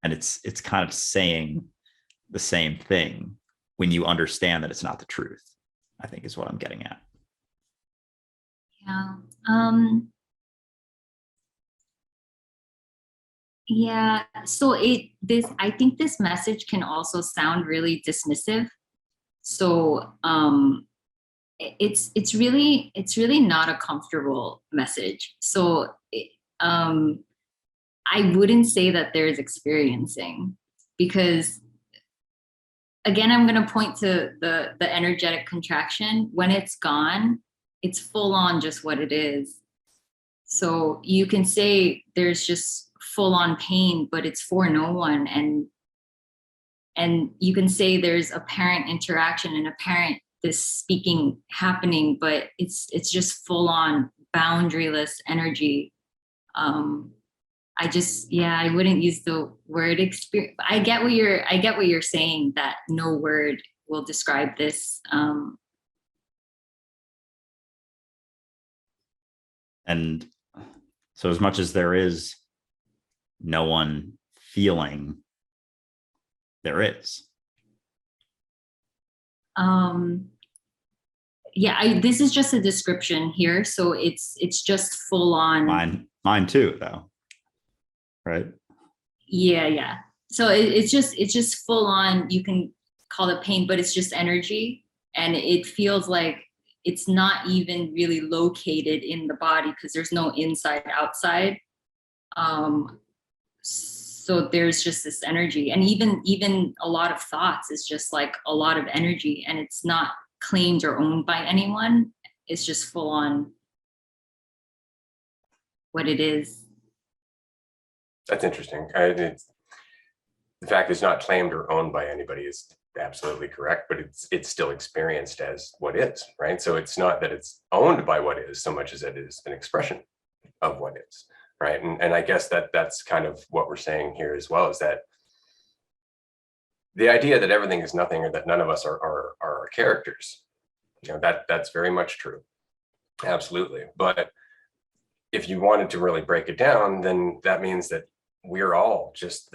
Speaker 1: And it's kind of saying the same thing when you understand that it's not the truth, I think is what I'm getting at.
Speaker 3: Yeah. Yeah. So I think this message can also sound really dismissive. So it's really not a comfortable message. So I wouldn't say that there's experiencing, because again, I'm going to point to the energetic contraction. When it's gone, it's full on just what it is. So you can say there's just full on pain, but it's for no one. And you can say there's apparent interaction and apparent this speaking happening, but it's just full on boundaryless energy. I wouldn't use the word experience. I get what you're saying, that no word will describe this.
Speaker 1: And so as much as there is no one feeling, there is.
Speaker 3: Yeah, this is just a description here, so it's just full on.
Speaker 1: Mine too, though. Right?
Speaker 3: Yeah. So it's just full on. You can call it pain, but it's just energy, and it feels like it's not even really located in the body because there's no inside outside. So there's just this energy, and even a lot of thoughts is just like a lot of energy, and it's not claimed or owned by anyone. It's just full on what it is.
Speaker 2: That's interesting. The fact it's not claimed or owned by anybody is absolutely correct, but it's still experienced as what is, right? So it's not that it's owned by what is so much as it is an expression of what is, right? And I guess that's kind of what we're saying here as well, is that the idea that everything is nothing or that none of us are our characters, that's very much true. Absolutely. But if you wanted to really break it down, then that means that we're all just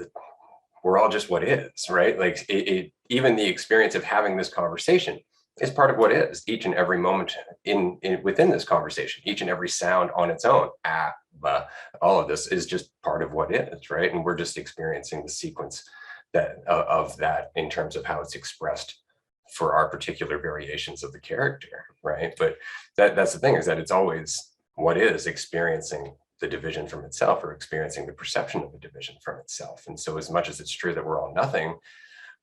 Speaker 2: what is, right? Like even the experience of having this conversation is part of what is. Each and every moment within this conversation, each and every sound on its own, all of this is just part of what is, right? And we're just experiencing the sequence of that in terms of how it's expressed for our particular variations of the character, right? But that's the thing, is that it's always what is experiencing the division from itself, or experiencing the perception of the division from itself. And so as much as it's true that we're all nothing,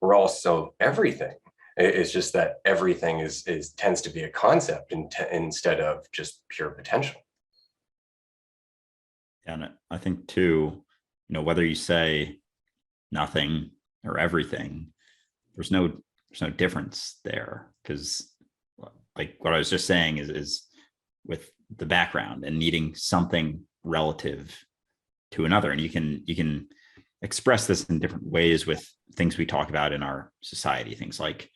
Speaker 2: we're also everything. It's just that everything tends to be a concept instead of just pure potential.
Speaker 1: And I think too, whether you say nothing or everything, there's no difference there, because like what I was just saying is with the background and needing something relative to another. And you can express this in different ways with things we talk about in our society, things like,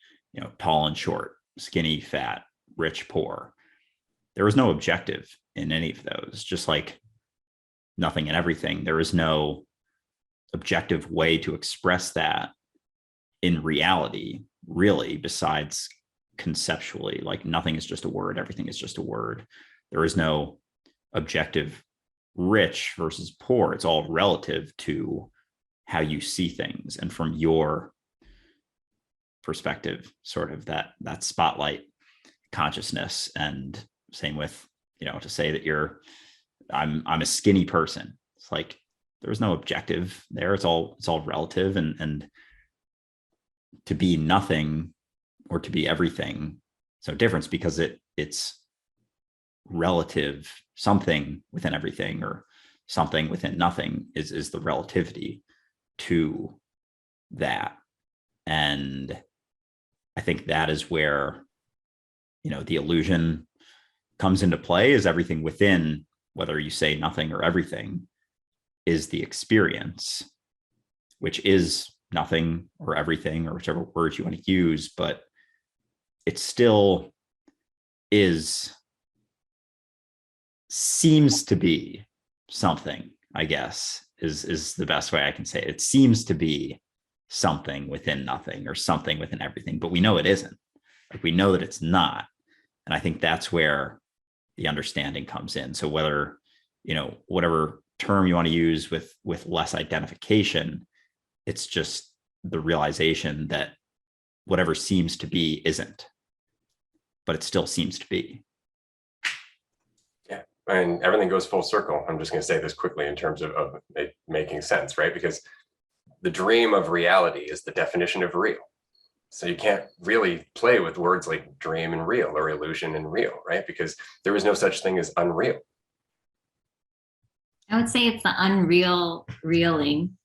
Speaker 1: tall and short, skinny, fat, rich, poor. There is no objective in any of those, just like nothing and everything. There is no objective way to express that in reality, really, besides conceptually. Like nothing is just a word, everything is just a word. There is no objective rich versus poor. It's all relative to how you see things, and from your perspective, sort of that spotlight consciousness. And same with, to say that I'm a skinny person. It's like there's no objective there. It's all relative, and to be nothing or to be everything, so difference, because it's relative. Something within everything or something within nothing is the relativity to that. And I think that is where, the illusion comes into play, is everything within, whether you say nothing or everything, is the experience, which is nothing or everything, or whichever word you want to use, but it still seems to be something, I guess, is the best way I can say it. It seems to be something within nothing or something within everything, but we know it isn't. Like we know that it's not. And I think that's where the understanding comes in. So whether, whatever term you want to use with less identification, it's just the realization that whatever seems to be isn't, but it still seems to be.
Speaker 2: Yeah, and everything goes full circle. I'm just going to say this quickly in terms of it making sense, right? Because the dream of reality is the definition of real. So you can't really play with words like dream and real, or illusion and real, right? Because there is no such thing as unreal.
Speaker 3: I would say it's the unreal reeling.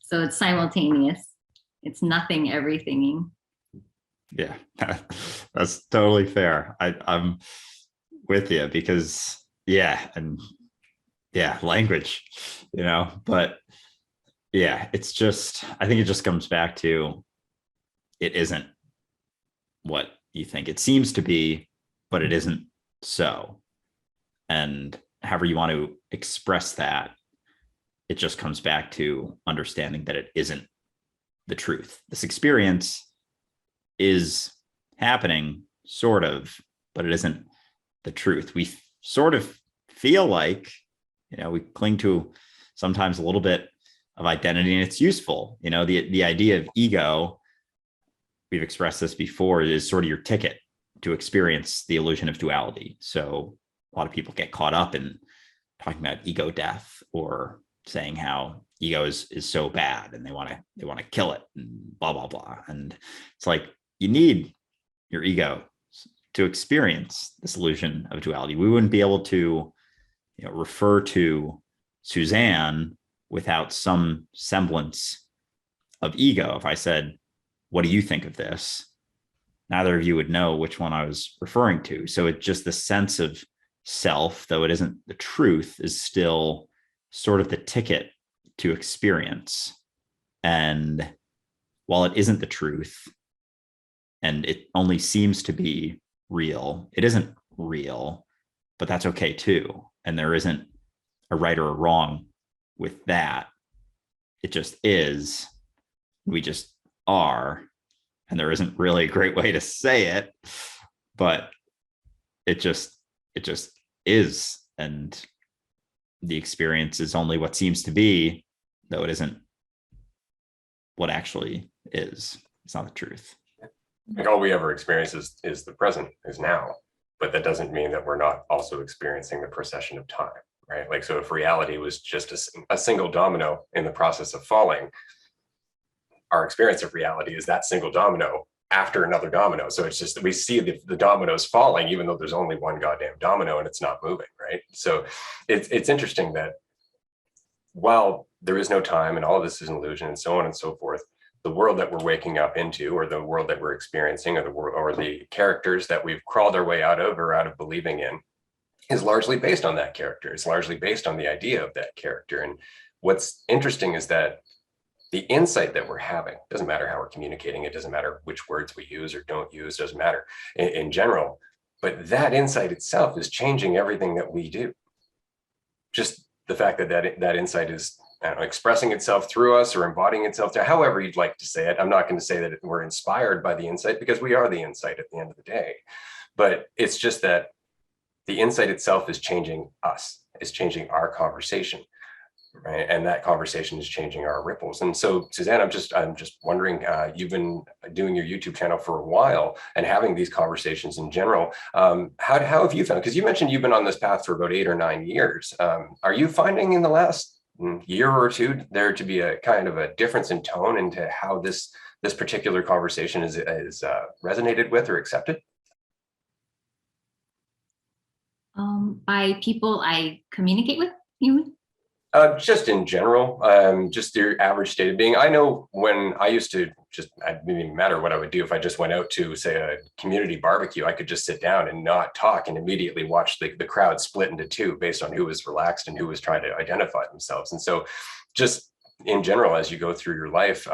Speaker 3: So it's simultaneous. It's nothing, everythinging.
Speaker 1: Yeah, that's totally fair. I'm with you, because language, but yeah, it's just, I think it just comes back to, it isn't what you think it seems to be, but it isn't so. And however you want to express that, it just comes back to understanding that it isn't the truth. This experience is happening, sort of, but it isn't the truth. We sort of feel like, we cling to sometimes a little bit of identity, and it's useful. The idea of ego, we've expressed this before, is sort of your ticket to experience the illusion of duality. So a lot of people get caught up in talking about ego death, or saying how ego is so bad and they want to kill it and blah, blah, blah. And it's like, you need your ego to experience this illusion of duality. We wouldn't be able to refer to Suzanne without some semblance of ego. If I said, what do you think of this? Neither of you would know which one I was referring to. So it's just the sense of self, though it isn't the truth, is still sort of the ticket to experience. And while it isn't the truth, and it only seems to be real, it isn't real, but that's okay too. And there isn't a right or a wrong with that. It just is. We just are. And there isn't really a great way to say it, but it just is. And the experience is only what seems to be, though it isn't what actually is. It's not the truth.
Speaker 2: Like, all we ever experience is the present, is now, but that doesn't mean that we're not also experiencing the procession of time, right? Like, so if reality was just a single domino in the process of falling, our experience of reality is that single domino after another domino. So it's just that we see the dominoes falling, even though there's only one goddamn domino and it's not moving, right? So it's interesting that while there is no time and all of this is an illusion and so on and so forth, the world that we're waking up into, or the world that we're experiencing, or the world, or the characters that we've crawled our way out of, or out of believing in, is largely based on that character. It's largely based on the idea of that character. And what's interesting is that the insight that we're having, doesn't matter how we're communicating, it doesn't matter which words we use or don't use, doesn't matter in general, but that insight itself is changing everything that we do. Just the fact that insight is, I don't know, expressing itself through us, or embodying itself through, however you'd like to say it. I'm not going to say that we're inspired by the insight, because we are the insight at the end of the day. But it's just that the insight itself is changing us, is changing our conversation, right? And that conversation is changing our ripples. And so, Suzanne, I'm just wondering, you've been doing your YouTube channel for a while and having these conversations in general. How have you found? Because you mentioned you've been on this path for about 8 or 9 years. Are you finding in the last year or two there to be a kind of a difference in tone into how this particular conversation is resonated with or accepted?
Speaker 3: By people I communicate with, you mean?
Speaker 2: Just in general, just your average state of being. I know when I used to it didn't even matter what I would do. If I just went out to, say, a community barbecue, I could just sit down and not talk and immediately watch the crowd split into two based on who was relaxed and who was trying to identify themselves. And so just in general, as you go through your life,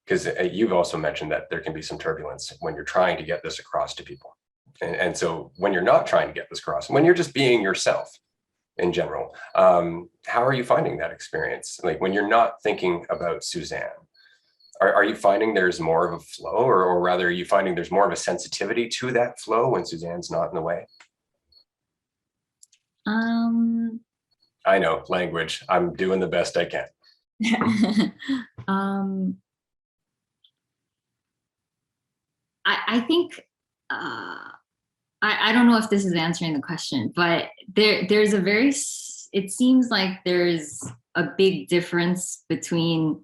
Speaker 2: because you've also mentioned that there can be some turbulence when you're trying to get this across to people. And so when you're not trying to get this across, when you're just being yourself, in general, how are you finding that experience? Like, when you're not thinking about Suzanne, are you finding there's more of a flow, or rather, are you finding there's more of a sensitivity to that flow when Suzanne's not in the way? I know, language. I'm doing the best I can.
Speaker 3: I think I don't know if this is answering the question, but there's it seems like there's a big difference between,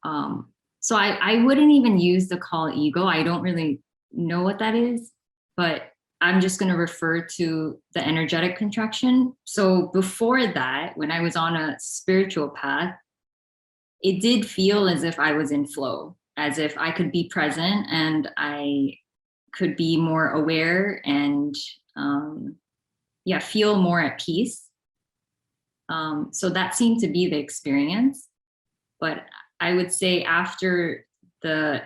Speaker 3: so I wouldn't even use the call ego. I don't really know what that is, but I'm just going to refer to the energetic contraction. So before that, when I was on a spiritual path, it did feel as if I was in flow, as if I could be present and I could be more aware and feel more at peace. So that seemed to be the experience. But I would say after the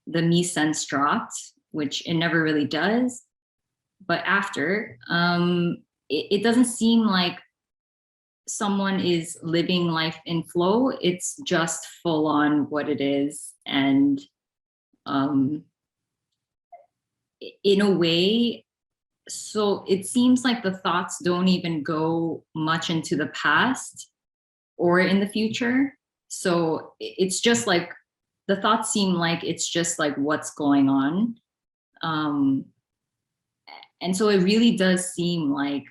Speaker 3: the me sense dropped, which it never really does. But after, it doesn't seem like someone is living life in flow. It's just full on what it is. And in a way, so it seems like the thoughts don't even go much into the past or in the future. So it's just like the thoughts seem like it's just like what's going on. And so it really does seem like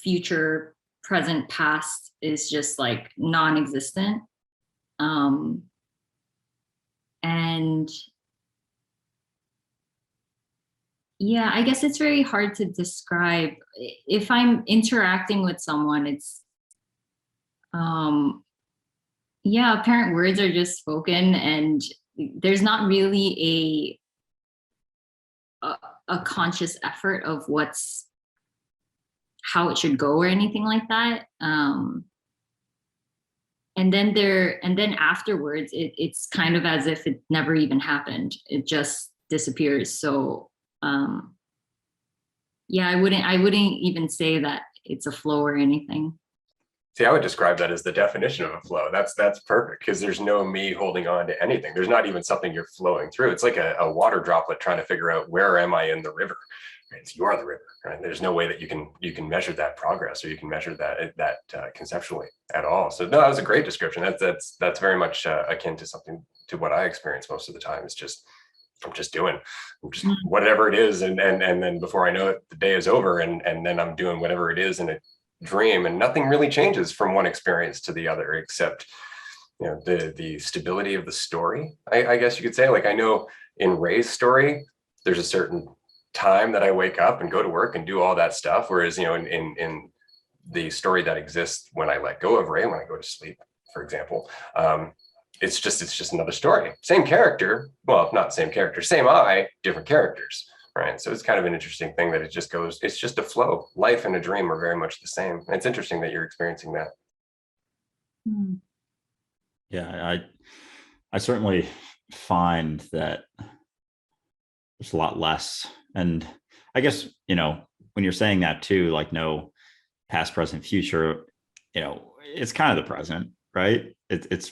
Speaker 3: future, present, past is just like non-existent. And yeah, I guess it's very hard to describe. If I'm interacting with someone, it's yeah, apparent words are just spoken, and there's not really a conscious effort of how it should go or anything like that. And then afterwards, it's kind of as if it never even happened. It just disappears. So yeah, I wouldn't even say that it's a flow or anything.
Speaker 2: See, I would describe that as the definition of a flow. That's perfect, because there's no me holding on to anything. There's not even something you're flowing through. It's like a water droplet trying to figure out, where am I in the river? Right? So you are the river, right? There's no way that you can measure that progress, or you can measure that conceptually at all. So no, that was a great description. That's very much akin to what I experience most of the time. It's just, I'm just doing whatever it is, and then before I know it, the day is over, and then I'm doing whatever it is in a dream, and nothing really changes from one experience to the other, except the stability of the story. I guess you could say. Like, I know in Ray's story, there's a certain time that I wake up and go to work and do all that stuff, whereas in the story that exists when I let go of Ray, when I go to sleep, for example, it's just another story. Same character, well, not same character, same I, different characters, right? So it's kind of an interesting thing that it's just a flow. Life and a dream are very much the same. And it's interesting that you're experiencing that.
Speaker 1: Yeah, I certainly find that there's a lot less. And I guess, when you're saying that too, like no past, present, future, it's kind of the present, right? It's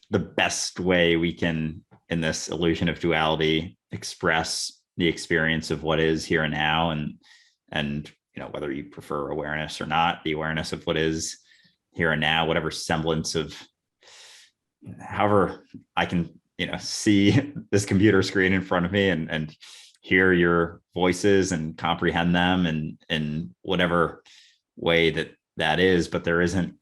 Speaker 1: the best way we can, in this illusion of duality, express the experience of what is here and now, and whether you prefer awareness or not, the awareness of what is here and now, whatever semblance of, however I can see this computer screen in front of me and hear your voices and comprehend them, and in whatever way that is. But there isn't,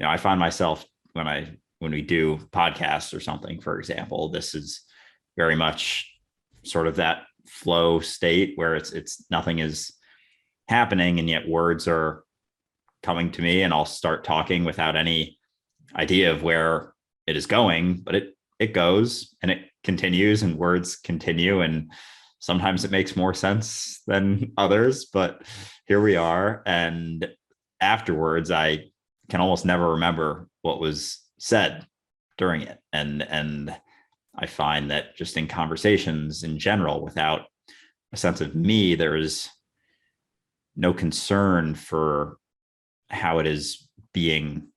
Speaker 1: I find myself when we do podcasts or something, for example, this is very much sort of that flow state where it's nothing is happening, and yet words are coming to me, and I'll start talking without any idea of where it is going, but it goes and it continues, and words continue, and sometimes it makes more sense than others, but here we are. And afterwards, I can almost never remember what was said during it. And I find that just in conversations in general, without a sense of me, there is no concern for how it is being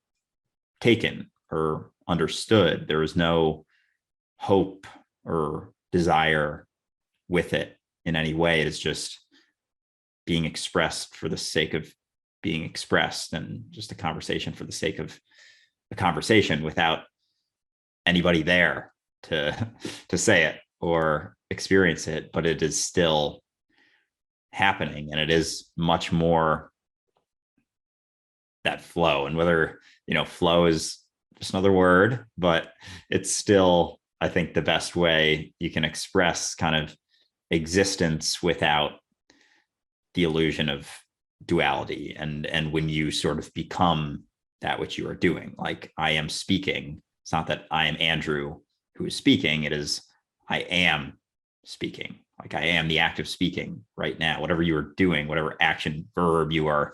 Speaker 1: taken or understood. There is no hope or desire with it in any way. It is just being expressed for the sake of being expressed, and just a conversation for the sake of a conversation, without anybody there to say it or experience it. But it is still happening, and it is much more that flow. And whether flow is just another word, but it's still, I think, the best way you can express kind of existence without the illusion of duality. And when you sort of become that which you are doing, like I am speaking, it's not that I am Andrew who is speaking, it is I am speaking. Like I am the act of speaking right now. Whatever you are doing, whatever action, verb you are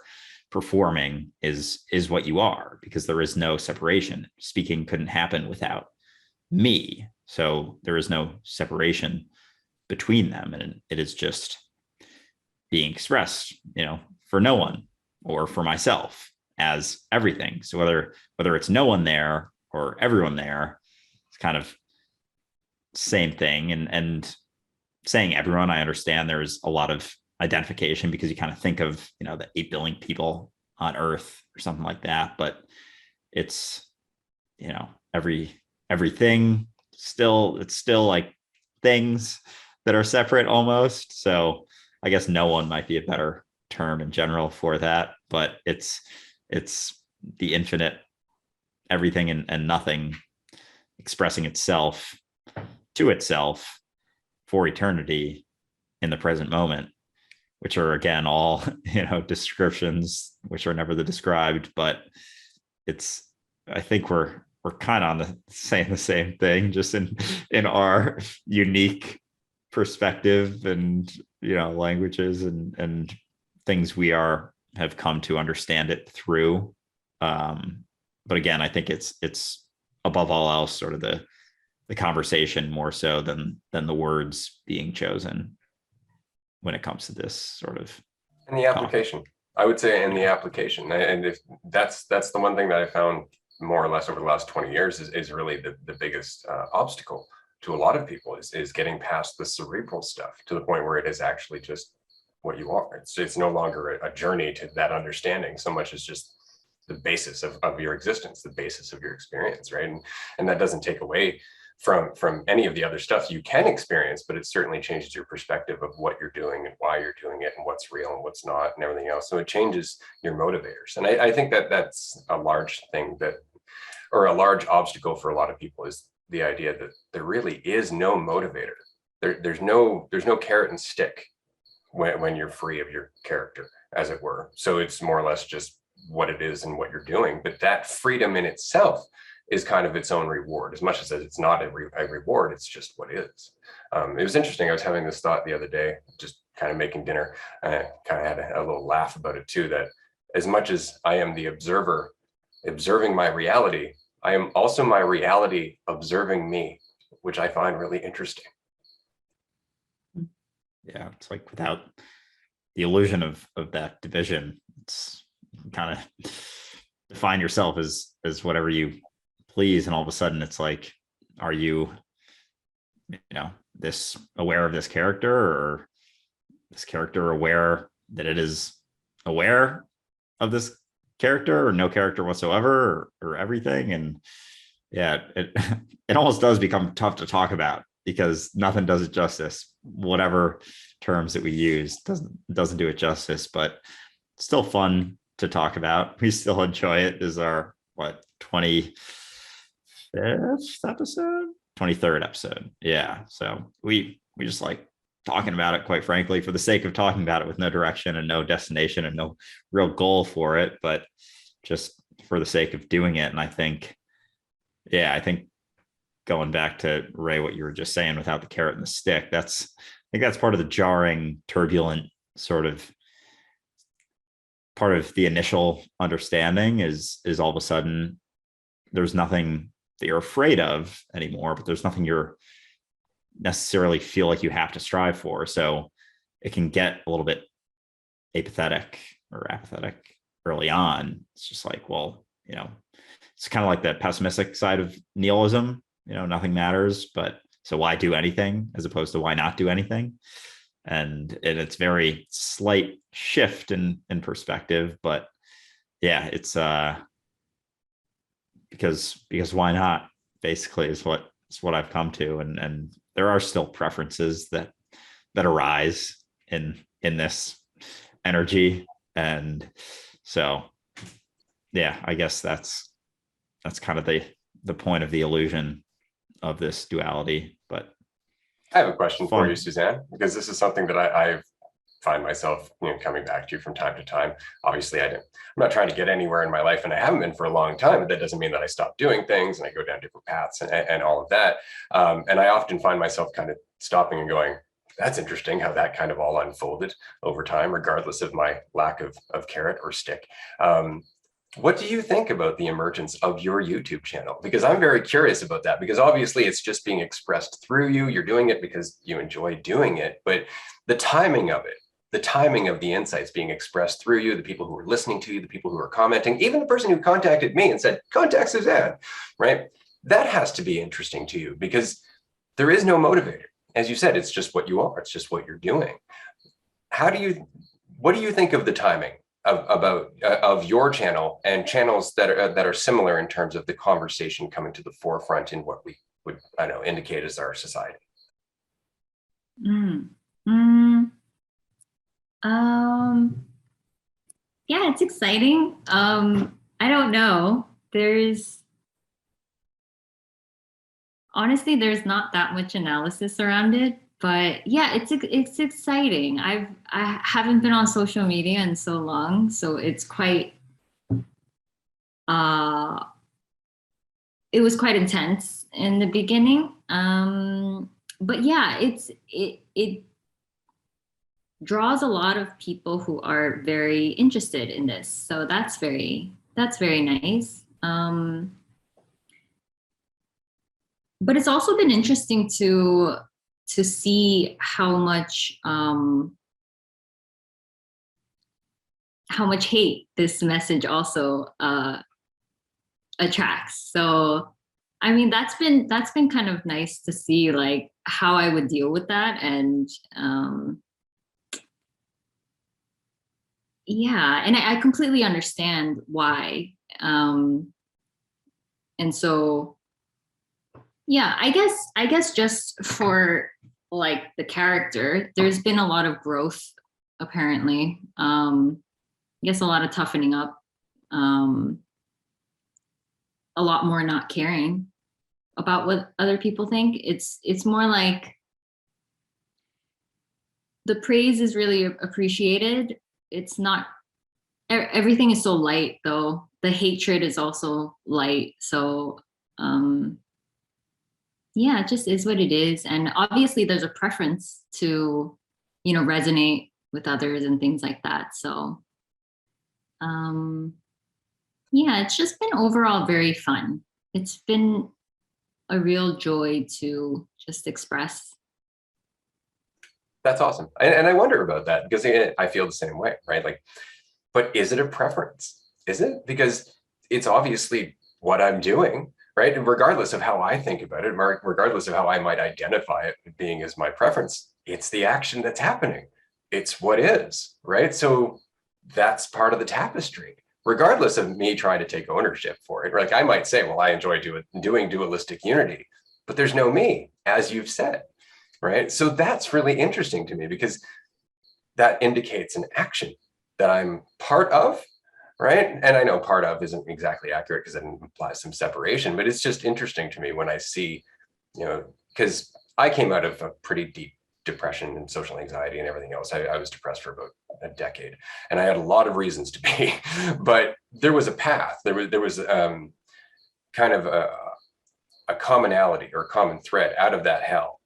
Speaker 1: performing is what you are, because there is no separation. Speaking couldn't happen without me. So there is no separation between them, and it is just being expressed, for no one or for myself as everything. So whether it's no one there or everyone there, it's kind of same thing. And saying everyone, I understand there's a lot of identification because you kind of think of, the 8 billion people on Earth or something like that, but it's, everything it's still like things that are separate almost. So I guess no one might be a better term in general for that, but it's the infinite everything and nothing expressing itself to itself for eternity in the present moment, which are again all descriptions which are never the described, but I think we're kind of on saying the same thing, just in our unique perspective and languages and things we have come to understand it through. But again, I think it's above all else sort of the conversation more so than the words being chosen when it comes to this sort of
Speaker 2: and the application. I would say in the application, and if that's the one thing that I found more or less over the last 20 years is really the biggest obstacle to a lot of people is getting past the cerebral stuff to the point where it is actually just what you are. It's no longer a journey to that understanding so much as just the basis of your existence, the basis of your experience, right? And that doesn't take away from any of the other stuff you can experience, but it certainly changes your perspective of what you're doing and why you're doing it and what's real and what's not and everything else. So it changes your motivators. And I think that's a large thing or a large obstacle for a lot of people is the idea that there really is no motivator. There's no carrot and stick when you're free of your character, as it were. So it's more or less just what it is and what you're doing. But that freedom in itself is kind of its own reward, as much as it's not a reward, it's just what is. It was interesting. I was having this thought the other day, just kind of making dinner. I kind of had a little laugh about it too, that as much as I am the observer observing my reality, I am also my reality observing me, which I find really interesting.
Speaker 1: Yeah, it's like without the illusion of that division, it's kind of define yourself as whatever you please, and all of a sudden it's like, are you this aware of this character, or this character aware that it is aware of this character, or no character whatsoever, or everything? And yeah, it almost does become tough to talk about because nothing does it justice. Whatever terms that we use doesn't do it justice, but it's still fun to talk about. We still enjoy it. This is our 25th episode, 23rd episode. Yeah, so we just like talking about it, quite frankly, for the sake of talking about it, with no direction and no destination and no real goal for it, but just for the sake of doing it. And I think going back to Ray, what you were just saying, without the carrot and the stick, I think that's part of the jarring, turbulent sort of part of the initial understanding is all of a sudden there's nothing that you're afraid of anymore, but there's nothing you're necessarily feel like you have to strive for. So it can get a little bit apathetic or apathetic early on. It's just like, well, it's kind of like the pessimistic side of nihilism, nothing matters, but so why do anything as opposed to why not do anything? And it's very slight shift in perspective, but yeah, it's because why not, basically, is what I've come to. And there are still preferences that arise in this energy. And so, yeah, I guess that's kind of the point of the illusion of this duality. But
Speaker 2: I have a question for you, Suzanne, because this is something that I find myself coming back to from time to time. Obviously, I'm not trying to get anywhere in my life, and I haven't been for a long time, but that doesn't mean that I stop doing things and I go down different paths and all of that. And I often find myself kind of stopping and going, that's interesting how that kind of all unfolded over time, regardless of my lack of carrot or stick. What do you think about the emergence of your YouTube channel? Because I'm very curious about that, because obviously it's just being expressed through you. You're doing it because you enjoy doing it, but the timing of it, the timing of the insights being expressed through you, the people who are listening to you, the people who are commenting, even the person who contacted me and said, contact Suzanne, right? That has to be interesting to you because there is no motivator. As you said, it's just what you are. It's just what you're doing. What do you think of the timing of your channel and channels that are similar in terms of the conversation coming to the forefront in what we would, I know, indicate as our society?
Speaker 3: Mm. Mm. Yeah, it's exciting. I don't know. Honestly, there's not that much analysis around it, but yeah, it's exciting. I haven't been on social media in so long, so it's quite it was quite intense in the beginning. But yeah, it draws a lot of people who are very interested in this. So that's very nice. But it's also been interesting to see how much hate this message also attracts. So I mean, that's been kind of nice to see, like, how I would deal with that. And yeah, and I completely understand why. And so yeah, I guess just for like the character, there's been a lot of growth apparently. I guess a lot of toughening up, a lot more not caring about what other people think. It's more like the praise is really appreciated. It's not everything is so light though. The hatred is also light. So yeah, it just is what it is. And obviously there's a preference to, resonate with others and things like that. So yeah, it's just been overall very fun. It's been a real joy to just express.
Speaker 2: That's awesome. And I wonder about that because I feel the same way, right? Like, but is it a preference? Is it? Because it's obviously what I'm doing, right? And regardless of how I think about it, regardless of how I might identify it being as my preference, it's the action that's happening. It's what is, right? So that's part of the tapestry, regardless of me trying to take ownership for it. Like I might say, well, I enjoy doing dualistic unity, but there's no me, as you've said, right? So that's really interesting to me because that indicates an action that I'm part of, right? And I know part of isn't exactly accurate because it implies some separation, but it's just interesting to me when I see, because I came out of a pretty deep depression and social anxiety and everything else. I was depressed for about a decade and I had a lot of reasons to be, but there was a path. There was kind of a commonality or a common thread out of that hell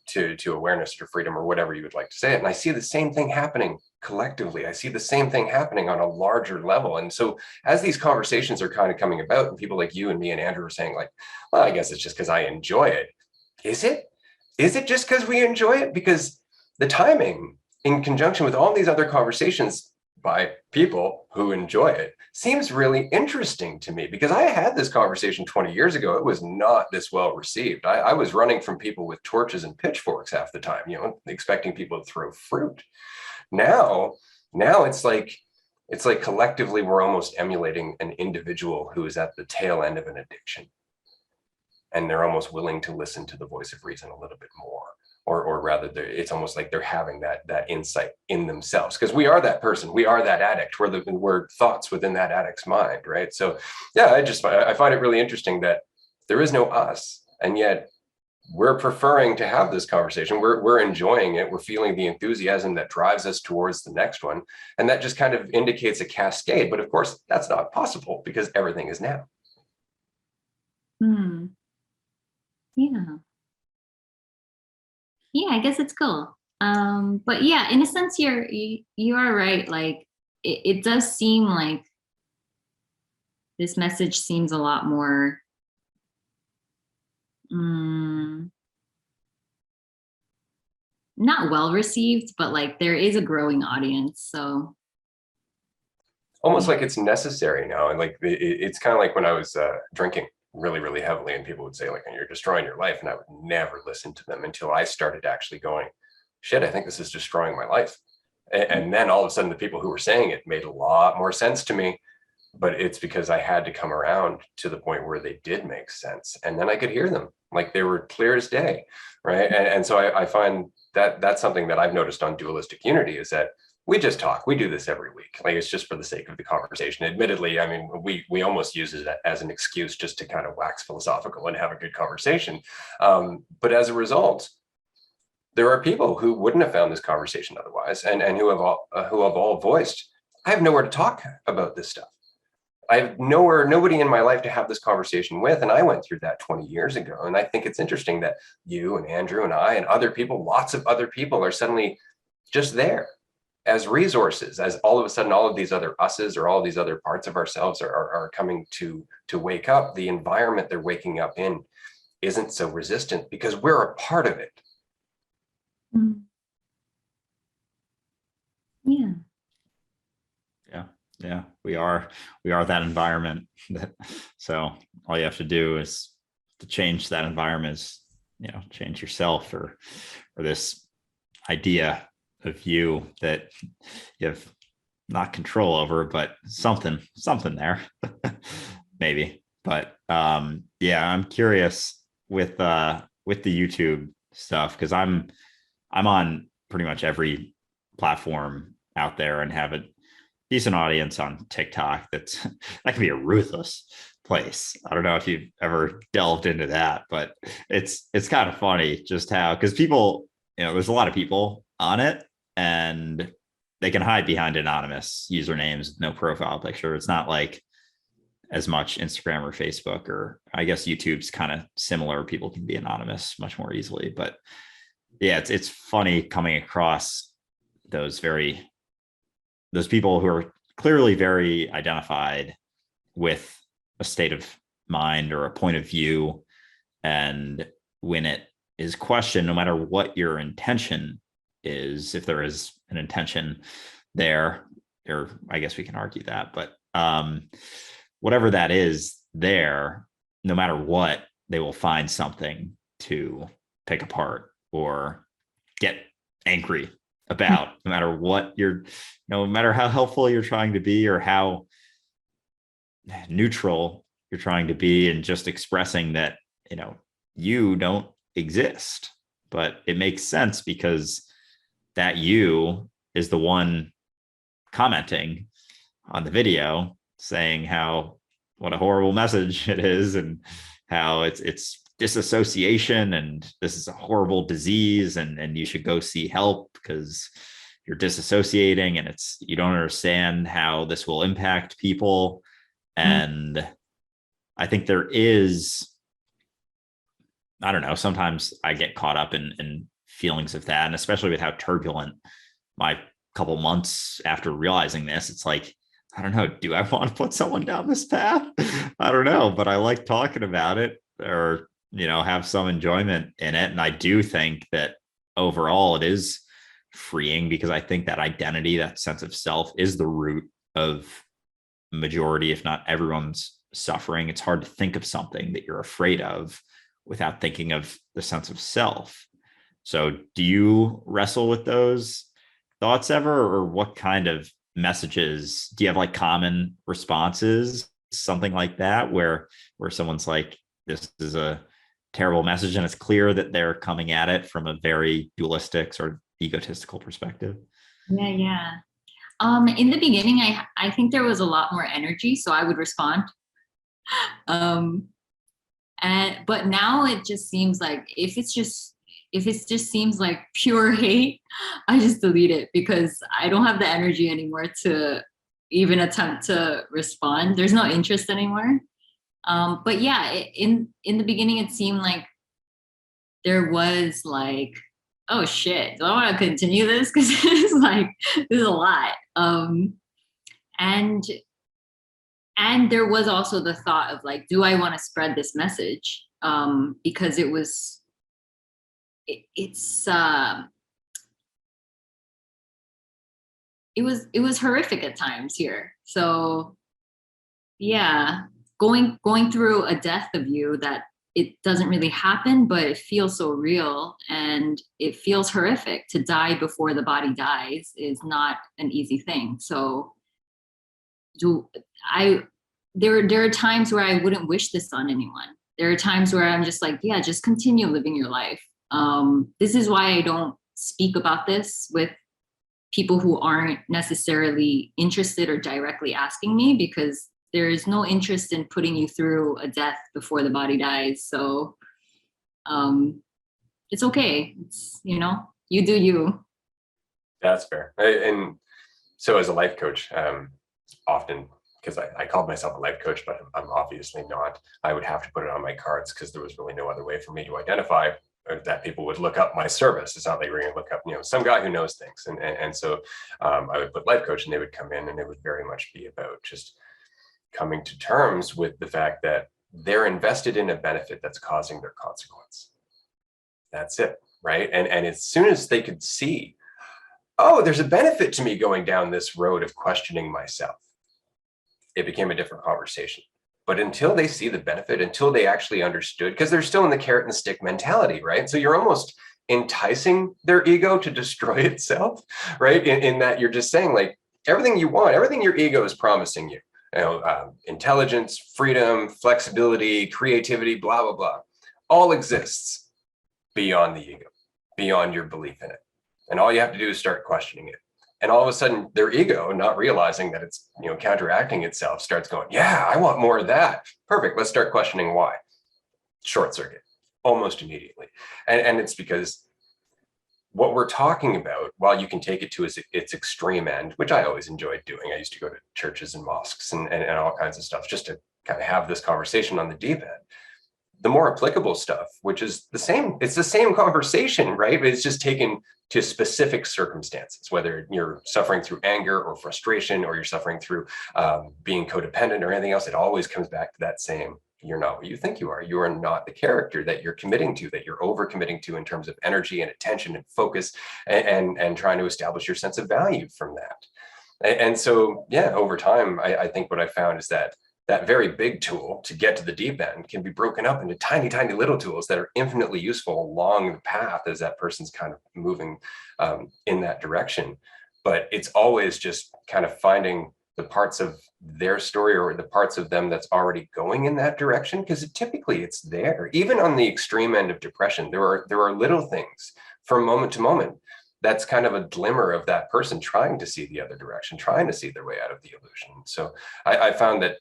Speaker 2: to awareness, to freedom, or whatever you would like to say it. And I see the same thing happening collectively. I see the same thing happening on a larger level. And so as these conversations are kind of coming about and people like you and me and Andrew are saying like, well, I guess it's just because I enjoy it. Is it? Is it just because we enjoy it? Because the timing in conjunction with all these other conversations by people who enjoy it seems really interesting to me because I had this conversation 20 years ago. It was not this well received. I was running from people with torches and pitchforks half the time, expecting people to throw fruit. Now it's like collectively we're almost emulating an individual who is at the tail end of an addiction. And they're almost willing to listen to the voice of reason a little bit more. Or rather, it's almost like they're having that insight in themselves because we are that person, we are that addict, we're thoughts within that addict's mind, right? So yeah, I find it really interesting that there is no us, and yet we're preferring to have this conversation. We're enjoying it. We're feeling the enthusiasm that drives us towards the next one, and that just kind of indicates a cascade. But of course, that's not possible because everything is now.
Speaker 3: Yeah. Yeah, I guess it's cool. But yeah, in a sense, you are right. Like it does seem like this message seems a lot more not well received, but like there is a growing audience. So
Speaker 2: almost like it's necessary now. And like it's kind of like when I was drinking really, really heavily, and people would say like, you're destroying your life. And I would never listen to them until I started actually going, shit, I think this is destroying my life. And then all of a sudden the people who were saying it made a lot more sense to me. But it's because I had to come around to the point where they did make sense. And then I could hear them like they were clear as day, right? And so I find that that's something that I've noticed on Dualistic Unity, is that we just talk. We do this every week. Like, it's just for the sake of the conversation. Admittedly, I mean, we almost use it as an excuse just to kind of wax philosophical and have a good conversation. But as a result, there are people who wouldn't have found this conversation otherwise, and who have all voiced, I have nowhere to talk about this stuff. I have nobody in my life to have this conversation with. And I went through that 20 years ago. And I think it's interesting that you and Andrew and I and other people, lots of other people, are suddenly just there as resources, as all of a sudden all of these other us's or all of these other parts of ourselves are coming to wake up. The environment they're waking up in isn't so resistant because we're a part of it.
Speaker 3: Yeah.
Speaker 1: Yeah, we are that environment. So all you have to do is to change that environment, is, change yourself, or this idea of you that you have not control over, but something there, maybe. But yeah, I'm curious with the YouTube stuff, because I'm on pretty much every platform out there and have a decent audience on TikTok. That can be a ruthless place. I don't know if you've ever delved into that, but it's kind of funny just how, because people, there's a lot of people on it and they can hide behind anonymous usernames, no profile picture. It's not like as much Instagram or Facebook, or I guess YouTube's kind of similar. People can be anonymous much more easily, but yeah, it's funny coming across those people who are clearly very identified with a state of mind or a point of view. And when it is questioned, no matter what your intention is, if there is an intention there, or I guess we can argue that, but whatever that is there, no matter what, they will find something to pick apart or get angry about, no matter what no matter how helpful you're trying to be or how neutral you're trying to be, and just expressing that, you don't exist. But it makes sense because that you is the one commenting on the video saying what a horrible message it is, and how it's disassociation, and this is a horrible disease, and you should go see help because you're disassociating, and you don't understand how this will impact people. And I think there is, I don't know, sometimes I get caught up in feelings of that, and especially with how turbulent my couple months after realizing this, it's like, I don't know, do I want to put someone down this path? I don't know, but I like talking about it, or have some enjoyment in it. And I do think that overall it is freeing, because I think that identity, that sense of self, is the root of majority, if not everyone's suffering. It's hard to think of something that you're afraid of without thinking of the sense of self. So do you wrestle with those thoughts ever, or what kind of messages do you have, like common responses, something like that, where someone's like, this is a terrible message, and it's clear that they're coming at it from a very dualistic, sort of egotistical perspective?
Speaker 3: Yeah. In the beginning, I think there was a lot more energy, so I would respond. But now it just seems like if it just seems like pure hate, I just delete it, because I don't have the energy anymore to even attempt to respond. There's no interest anymore. But yeah, in the beginning, it seemed like there was like, oh shit, do I want to continue this? Because it's like, this is a lot. And and there was also the thought of like, do I want to spread this message? Because it was, it was horrific at times here. So yeah, going through a death of you that it doesn't really happen, but it feels so real and it feels horrific. To die before the body dies is not an easy thing. So there are times where I wouldn't wish this on anyone. There are times where I'm just like, yeah, just continue living your life. This is why I don't speak about this with people who aren't necessarily interested or directly asking me, because there is no interest in putting you through a death before the body dies. So it's okay. It's, you know, you do you.
Speaker 2: That's fair. And so as a life coach, often, because I called myself a life coach, but I'm obviously not, I would have to put it on my cards because there was really no other way for me to identify that people would look up my service. It's not like we're going to look up, you know, some guy who knows things. And so I would put life coach and they would come in, and it would very much be about just coming to terms with the fact that they're invested in a benefit that's causing their consequence. That's it, right? And as soon as they could see, oh, there's a benefit to me going down this road of questioning myself, it became a different conversation. But until they see the benefit, until they actually understood, because they're still in the carrot and stick mentality, right? So you're almost enticing their ego to destroy itself, right? In that you're just saying like, everything you want, everything your ego is promising you, you know, intelligence, freedom, flexibility, creativity, blah, blah, blah, all exists beyond the ego, beyond your belief in it. And all you have to do is start questioning it. And all of a sudden their ego, not realizing that it's, you know, counteracting itself, starts going, yeah, I want more of that. Perfect. Let's start questioning why. Short circuit almost immediately. And it's because what we're talking about, while you can take it to its extreme end, which I always enjoyed doing. I used to go to churches and mosques and all kinds of stuff just to kind of have this conversation on the deep end. The more applicable stuff, which is the same, it's the same conversation, right? But it's just taken to specific circumstances, whether you're suffering through anger or frustration, or you're suffering through being codependent or anything else. It always comes back to that same, you're not what you think you are. You are not the character that you're committing to, that you're over committing to in terms of energy and attention and focus, and trying to establish your sense of value from that. And so, yeah, over time, I think what I found is that very big tool to get to the deep end can be broken up into tiny, tiny little tools that are infinitely useful along the path as that person's kind of moving in that direction. But it's always just kind of finding the parts of their story or the parts of them that's already going in that direction, because typically it's there. Even on the extreme end of depression, there are little things from moment to moment that's kind of a glimmer of that person trying to see the other direction, trying to see their way out of the illusion. So I found that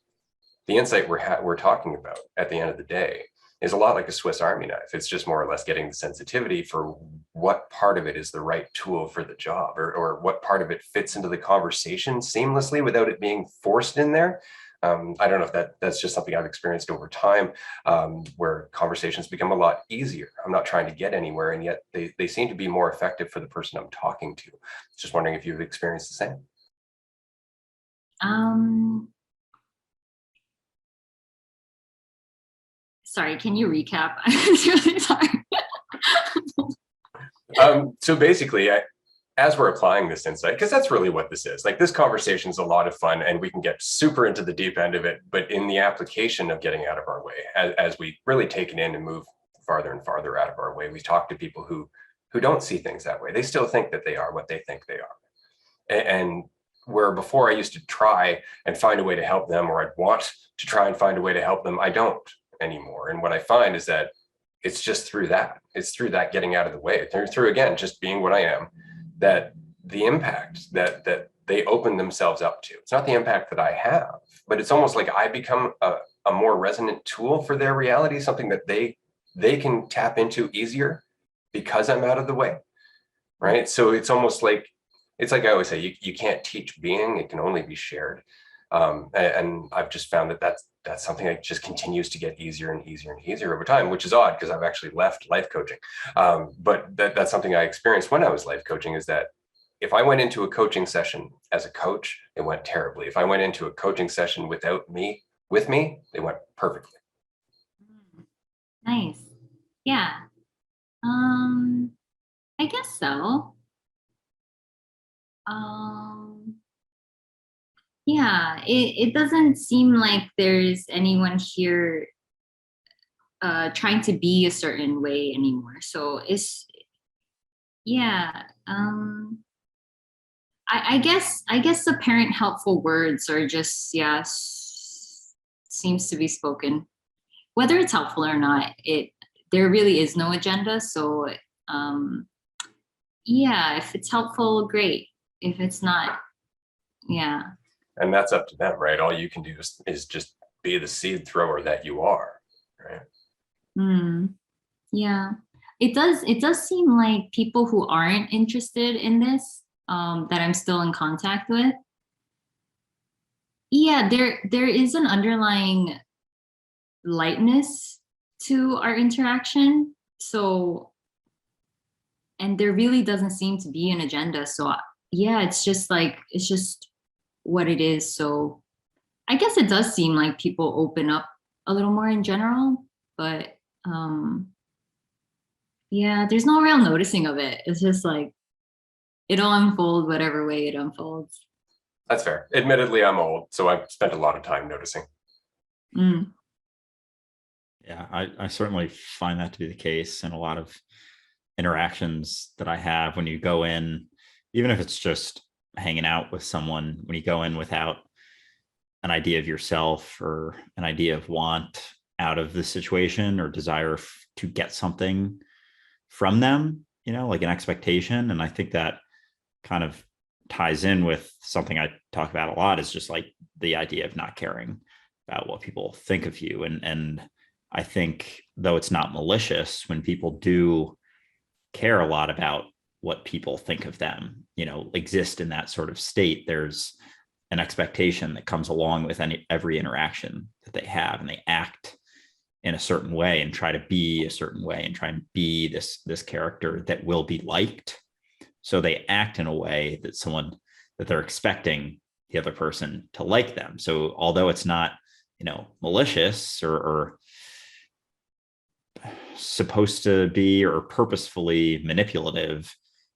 Speaker 2: the insight we're talking about at the end of the day is a lot like a Swiss Army knife. It's just more or less getting the sensitivity for what part of it is the right tool for the job, or what part of it fits into the conversation seamlessly without it being forced in there. I don't know if that's just something I've experienced over time, where conversations become a lot easier. I'm not trying to get anywhere, and yet they seem to be more effective for the person I'm talking to. Just wondering if you've experienced the same.
Speaker 3: Sorry, can you recap? It's really sorry.
Speaker 2: So basically, as we're applying this insight, because that's really what this is, like this conversation is a lot of fun and we can get super into the deep end of it, but in the application of getting out of our way, as we really take it in and move farther and farther out of our way, we talk to people who don't see things that way. They still think that they are what they think they are. And where before I used to try and find a way to help them, or I'd want to try and find a way to help them, I don't anymore. And what I find is that it's just through that, getting out of the way, through again, just being what I am, that the impact that they open themselves up to, it's not the impact that I have, but it's almost like I become a more resonant tool for their reality, something that they can tap into easier because I'm out of the way, right? So it's almost like, it's like I always say, you can't teach being, it can only be shared. And I've just found that that's something that just continues to get easier and easier and easier over time, which is odd because I've actually left life coaching. But that's something I experienced when I was life coaching, is that if I went into a coaching session as a coach, it went terribly. If I went into a coaching session without me, with me, it went perfectly.
Speaker 3: Nice. Yeah. I guess so. Yeah, it doesn't seem like there's anyone here trying to be a certain way anymore. So it's, yeah. I guess the parent helpful words are just, yeah, seems to be spoken. Whether it's helpful or not, there really is no agenda. So um yeah, if it's helpful, great. If it's not, yeah.
Speaker 2: And that's up to them, right? All you can do is just be the seed thrower that you are, right?
Speaker 3: Yeah. It does seem like people who aren't interested in this, that I'm still in contact with. Yeah, there is an underlying lightness to our interaction. So, and there really doesn't seem to be an agenda. So yeah, it's just what it is. So I guess it does seem like people open up a little more in general, but yeah, there's no real noticing of it. It's just like it'll unfold whatever way it unfolds.
Speaker 2: That's fair. Admittedly, I'm old, so I've spent a lot of time noticing.
Speaker 3: Mm.
Speaker 1: Yeah, I certainly find that to be the case in a lot of interactions that I have when you go in, even if it's just hanging out with someone, when you go in without an idea of yourself or an idea of want out of the situation or desire to get something from them, like an expectation. And I think that kind of ties in with something I talk about a lot, is just like the idea of not caring about what people think of you. And I think, though it's not malicious, when people do care a lot about what people think of them, exist in that sort of state, there's an expectation that comes along with every interaction that they have, and they act in a certain way and try to be a certain way and try and be this character that will be liked. So they act in a way that they're expecting the other person to like them. So although it's not, malicious or supposed to be or purposefully manipulative,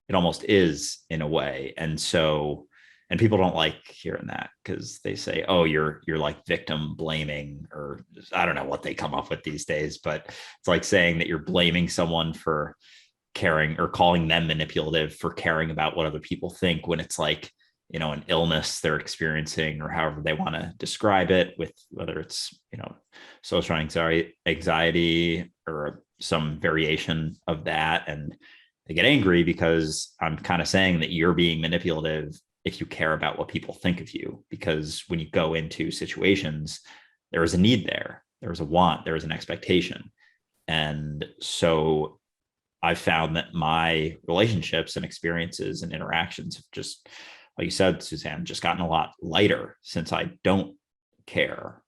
Speaker 1: it almost is in a way. And people don't like hearing that, because they say, oh, you're like victim blaming, or I don't know what they come up with these days, but it's like saying that you're blaming someone for caring, or calling them manipulative for caring about what other people think, when it's like, an illness they're experiencing, or however they want to describe it, with whether it's, social anxiety or some variation of that. And they get angry because I'm kind of saying that you're being manipulative if you care about what people think of you, because when you go into situations, there is a need there is a want, there is an expectation. And so I found that my relationships and experiences and interactions have just, like you said, Suzanne, just gotten a lot lighter, since I don't care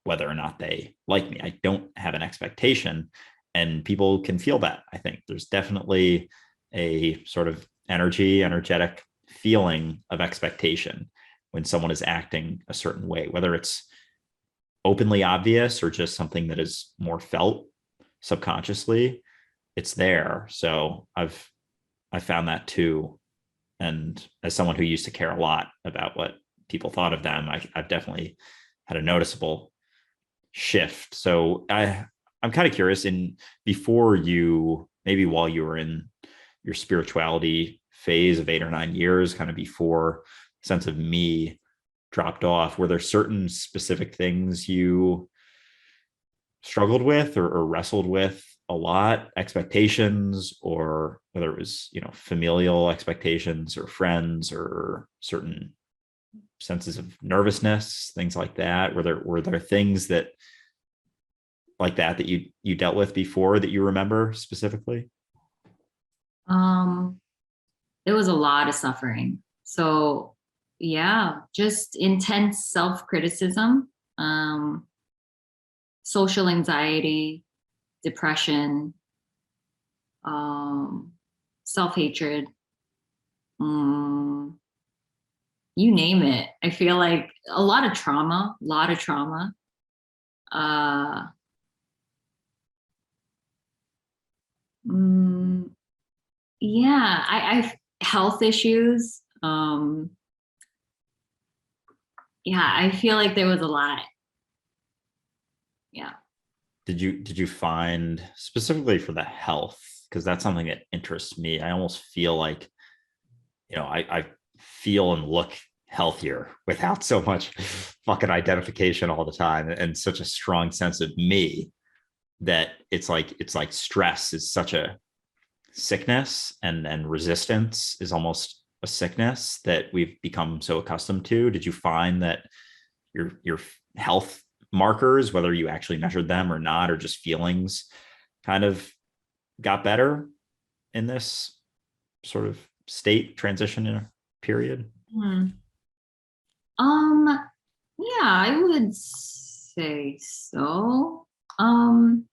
Speaker 1: whether or not they like me. I don't have an expectation, and people can feel that. I think there's definitely a sort of energetic feeling of expectation when someone is acting a certain way, whether it's openly obvious or just something that is more felt subconsciously. It's there. So I found that too. And as someone who used to care a lot about what people thought of them, I've definitely had a noticeable shift. So I'm kind of curious, before you, maybe while you were in your spirituality phase of 8 or 9 years, kind of before sense of me dropped off, were there certain specific things you struggled with or wrestled with a lot, expectations, or whether it was, familial expectations or friends, or certain senses of nervousness, things like that? Were there things that like that you dealt with before that you remember specifically?
Speaker 3: It was a lot of suffering. So yeah, just intense self-criticism, social anxiety, depression, self-hatred. mm, you name it. I feel like a lot of trauma, Uh, mm, yeah, health issues. Yeah, I feel like there was a lot. Yeah.
Speaker 1: Did you find specifically for the health, because that's something that interests me. I almost feel like, I feel and look healthier without so much fucking identification all the time, and such a strong sense of me, that it's like stress is such a sickness, and resistance is almost a sickness that we've become so accustomed to. Did you find that your health markers, whether you actually measured them or not, or just feelings, kind of got better in this sort of state transition in a period?
Speaker 3: Hmm. Um, yeah, I would say so. Um,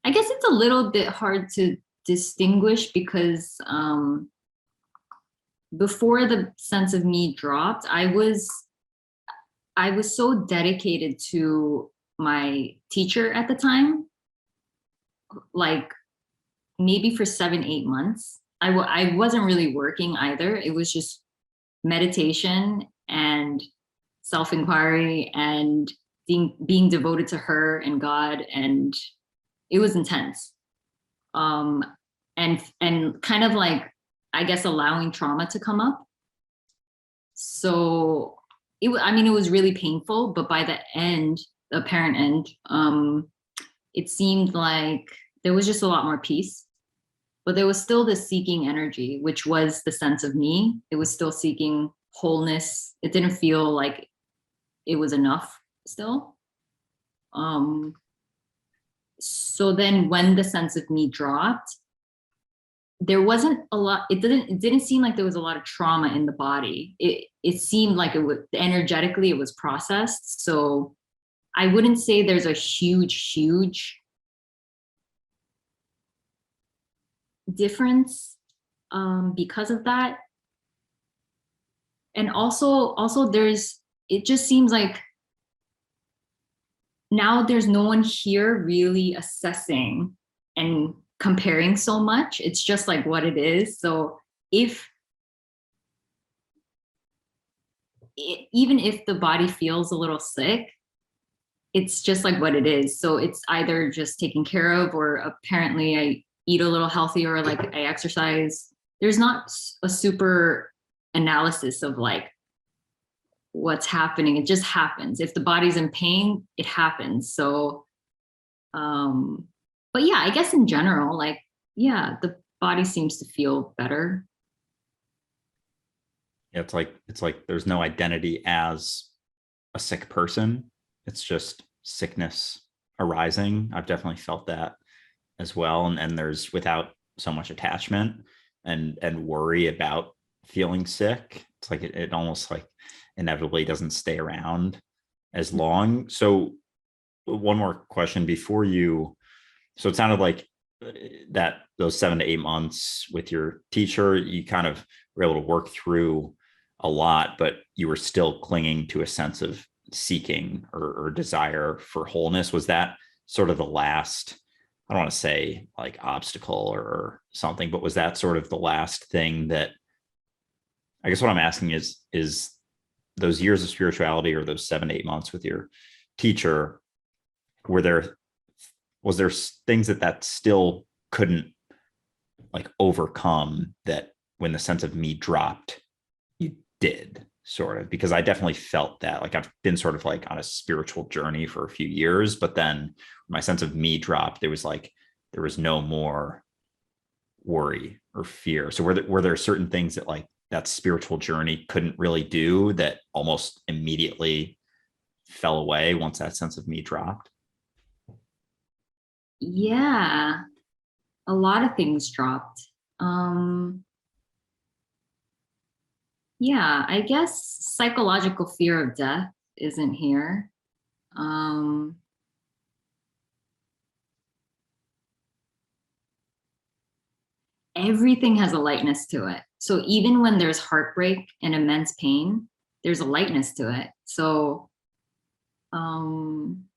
Speaker 3: I guess it's a little bit hard to distinguish because before the sense of me dropped, I was so dedicated to my teacher at the time, like maybe for 7, 8 months. I wasn't really working either. It was just meditation and self-inquiry and being devoted to her and God, and it was intense. Um, and kind of like, I guess, allowing trauma to come up. So I mean, it was really painful, but by the end, the apparent end, it seemed like there was just a lot more peace. But there was still this seeking energy, which was the sense of me. It was still seeking wholeness. It didn't feel like it was enough still. Um, so then when the sense of me dropped, there wasn't a lot, it didn't seem like there was a lot of trauma in the body. It seemed like it was energetically, it was processed. So I wouldn't say there's a huge difference because of that. And also it just seems like now there's no one here really assessing and comparing so much. It's just like what it is. So if even if the body feels a little sick, it's just like what it is. So it's either just taken care of, or apparently I eat a little healthier, or like I exercise. There's not a super analysis of like what's happening. It just happens. If the body's in pain, it happens. So but yeah, I guess in general, like, yeah, the body seems to feel better.
Speaker 1: Yeah, it's like there's no identity as a sick person. It's just sickness arising. I've definitely felt that as well. And there's, without so much attachment and worry about feeling sick, it's like it almost like inevitably doesn't stay around as long. So one more question before you. So it sounded like that those 7 to 8 months with your teacher, you kind of were able to work through a lot, but you were still clinging to a sense of seeking or desire for wholeness. Was that sort of the last, I don't want to say like obstacle or something, but was that sort of the last thing that, I guess what I'm asking is those years of spirituality, or those 7 to 8 months with your teacher, were there, was there things that still couldn't like overcome, that when the sense of me dropped, you did, sort of? Because I definitely felt that, like, I've been sort of like on a spiritual journey for a few years, but then my sense of me dropped. There was no more worry or fear. So were there certain things that, like, that spiritual journey couldn't really do, that almost immediately fell away once that sense of me dropped?
Speaker 3: Yeah, a lot of things dropped. Um, yeah, I guess psychological fear of death isn't here. Um, everything has a lightness to it. So even when there's heartbreak and immense pain, there's a lightness to it. So I'm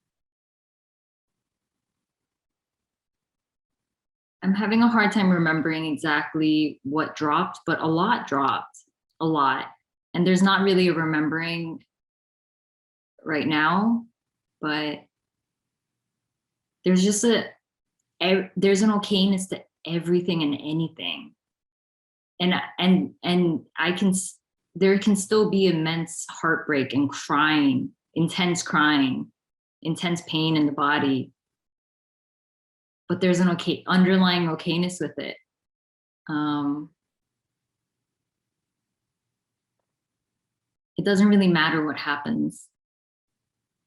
Speaker 3: having a hard time remembering exactly what dropped, but a lot dropped, a lot. And there's not really a remembering right now, but there's just there's an okayness to everything and anything. And there can still be immense heartbreak and crying, intense pain in the body. But there's an underlying okayness with it. It doesn't really matter what happens.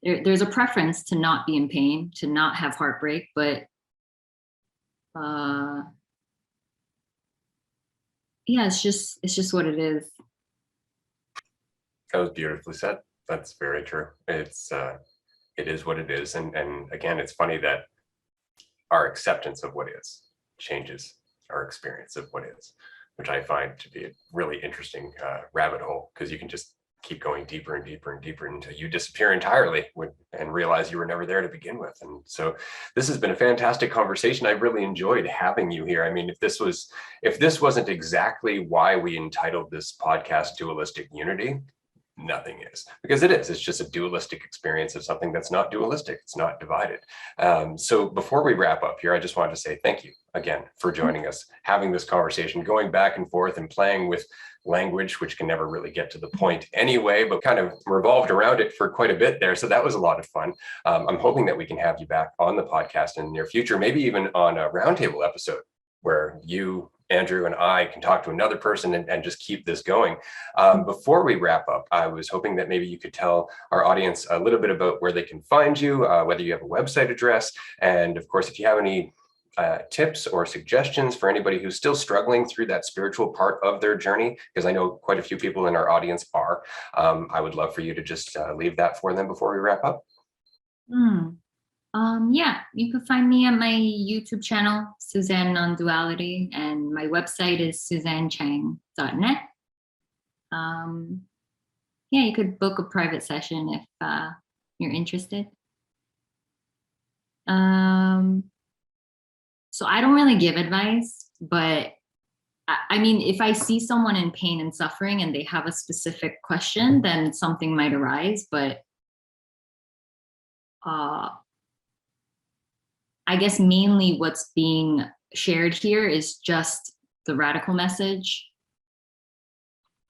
Speaker 3: There's a preference to not be in pain, to not have heartbreak, but yeah, it's just what it is.
Speaker 2: That was beautifully said. That's very true. It is what it is. And again, it's funny that our acceptance of what is changes our experience of what is, which I find to be a really interesting rabbit hole, because you can just keep going deeper and deeper and deeper until you disappear entirely and realize you were never there to begin with. And so this has been a fantastic conversation. I really enjoyed having you here. I mean, if this wasn't exactly why we entitled this podcast Dualistic Unity, nothing is, because it is. It's just a dualistic experience of something that's not dualistic. It's not divided. So before we wrap up here, I just wanted to say thank you again for joining us, having this conversation, going back and forth and playing with language, which can never really get to the point anyway, but kind of revolved around it for quite a bit there. So that was a lot of fun. I'm hoping that we can have you back on the podcast in the near future, maybe even on a roundtable episode where you, Andrew, and I can talk to another person and just keep this going. Before we wrap up, I was hoping that maybe you could tell our audience a little bit about where they can find you, whether you have a website address, and of course, if you have any tips or suggestions for anybody who's still struggling through that spiritual part of their journey, because I know quite a few people in our audience are. I would love for you to just leave that for them before we wrap up.
Speaker 3: Yeah, you can find me on my YouTube channel, Suzanne Non-duality, and my website is suzannechang.net. Yeah, you could book a private session if you're interested. So I don't really give advice, but I mean, if I see someone in pain and suffering and they have a specific question, then something might arise. But I guess mainly what's being shared here is just the radical message.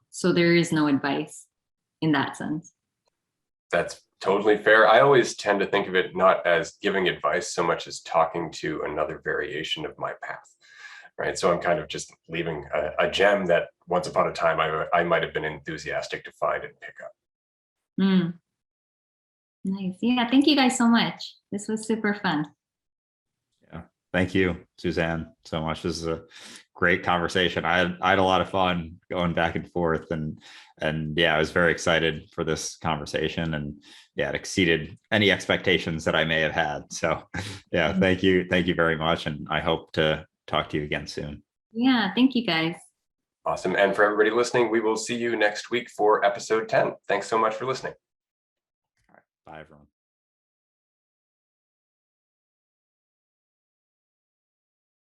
Speaker 3: So there is no advice in that sense. That's
Speaker 2: totally fair. I always tend to think of it not as giving advice so much as talking to another variation of my path, right? So I'm kind of just leaving a gem that once upon a time I might have been enthusiastic to find and pick up.
Speaker 3: Nice. Yeah, thank you guys so much. This was super fun.
Speaker 1: Yeah, thank you, Suzanne, so much. This is a great conversation. I had a lot of fun going back and forth, and yeah, I was very excited for this conversation, and yeah, it exceeded any expectations that I may have had. So yeah, thank you very much, and I hope to talk to you again soon.
Speaker 3: Yeah, thank you guys.
Speaker 2: Awesome. And for everybody listening, we will see you next week for episode 10. Thanks so much for listening.
Speaker 1: All right, bye everyone.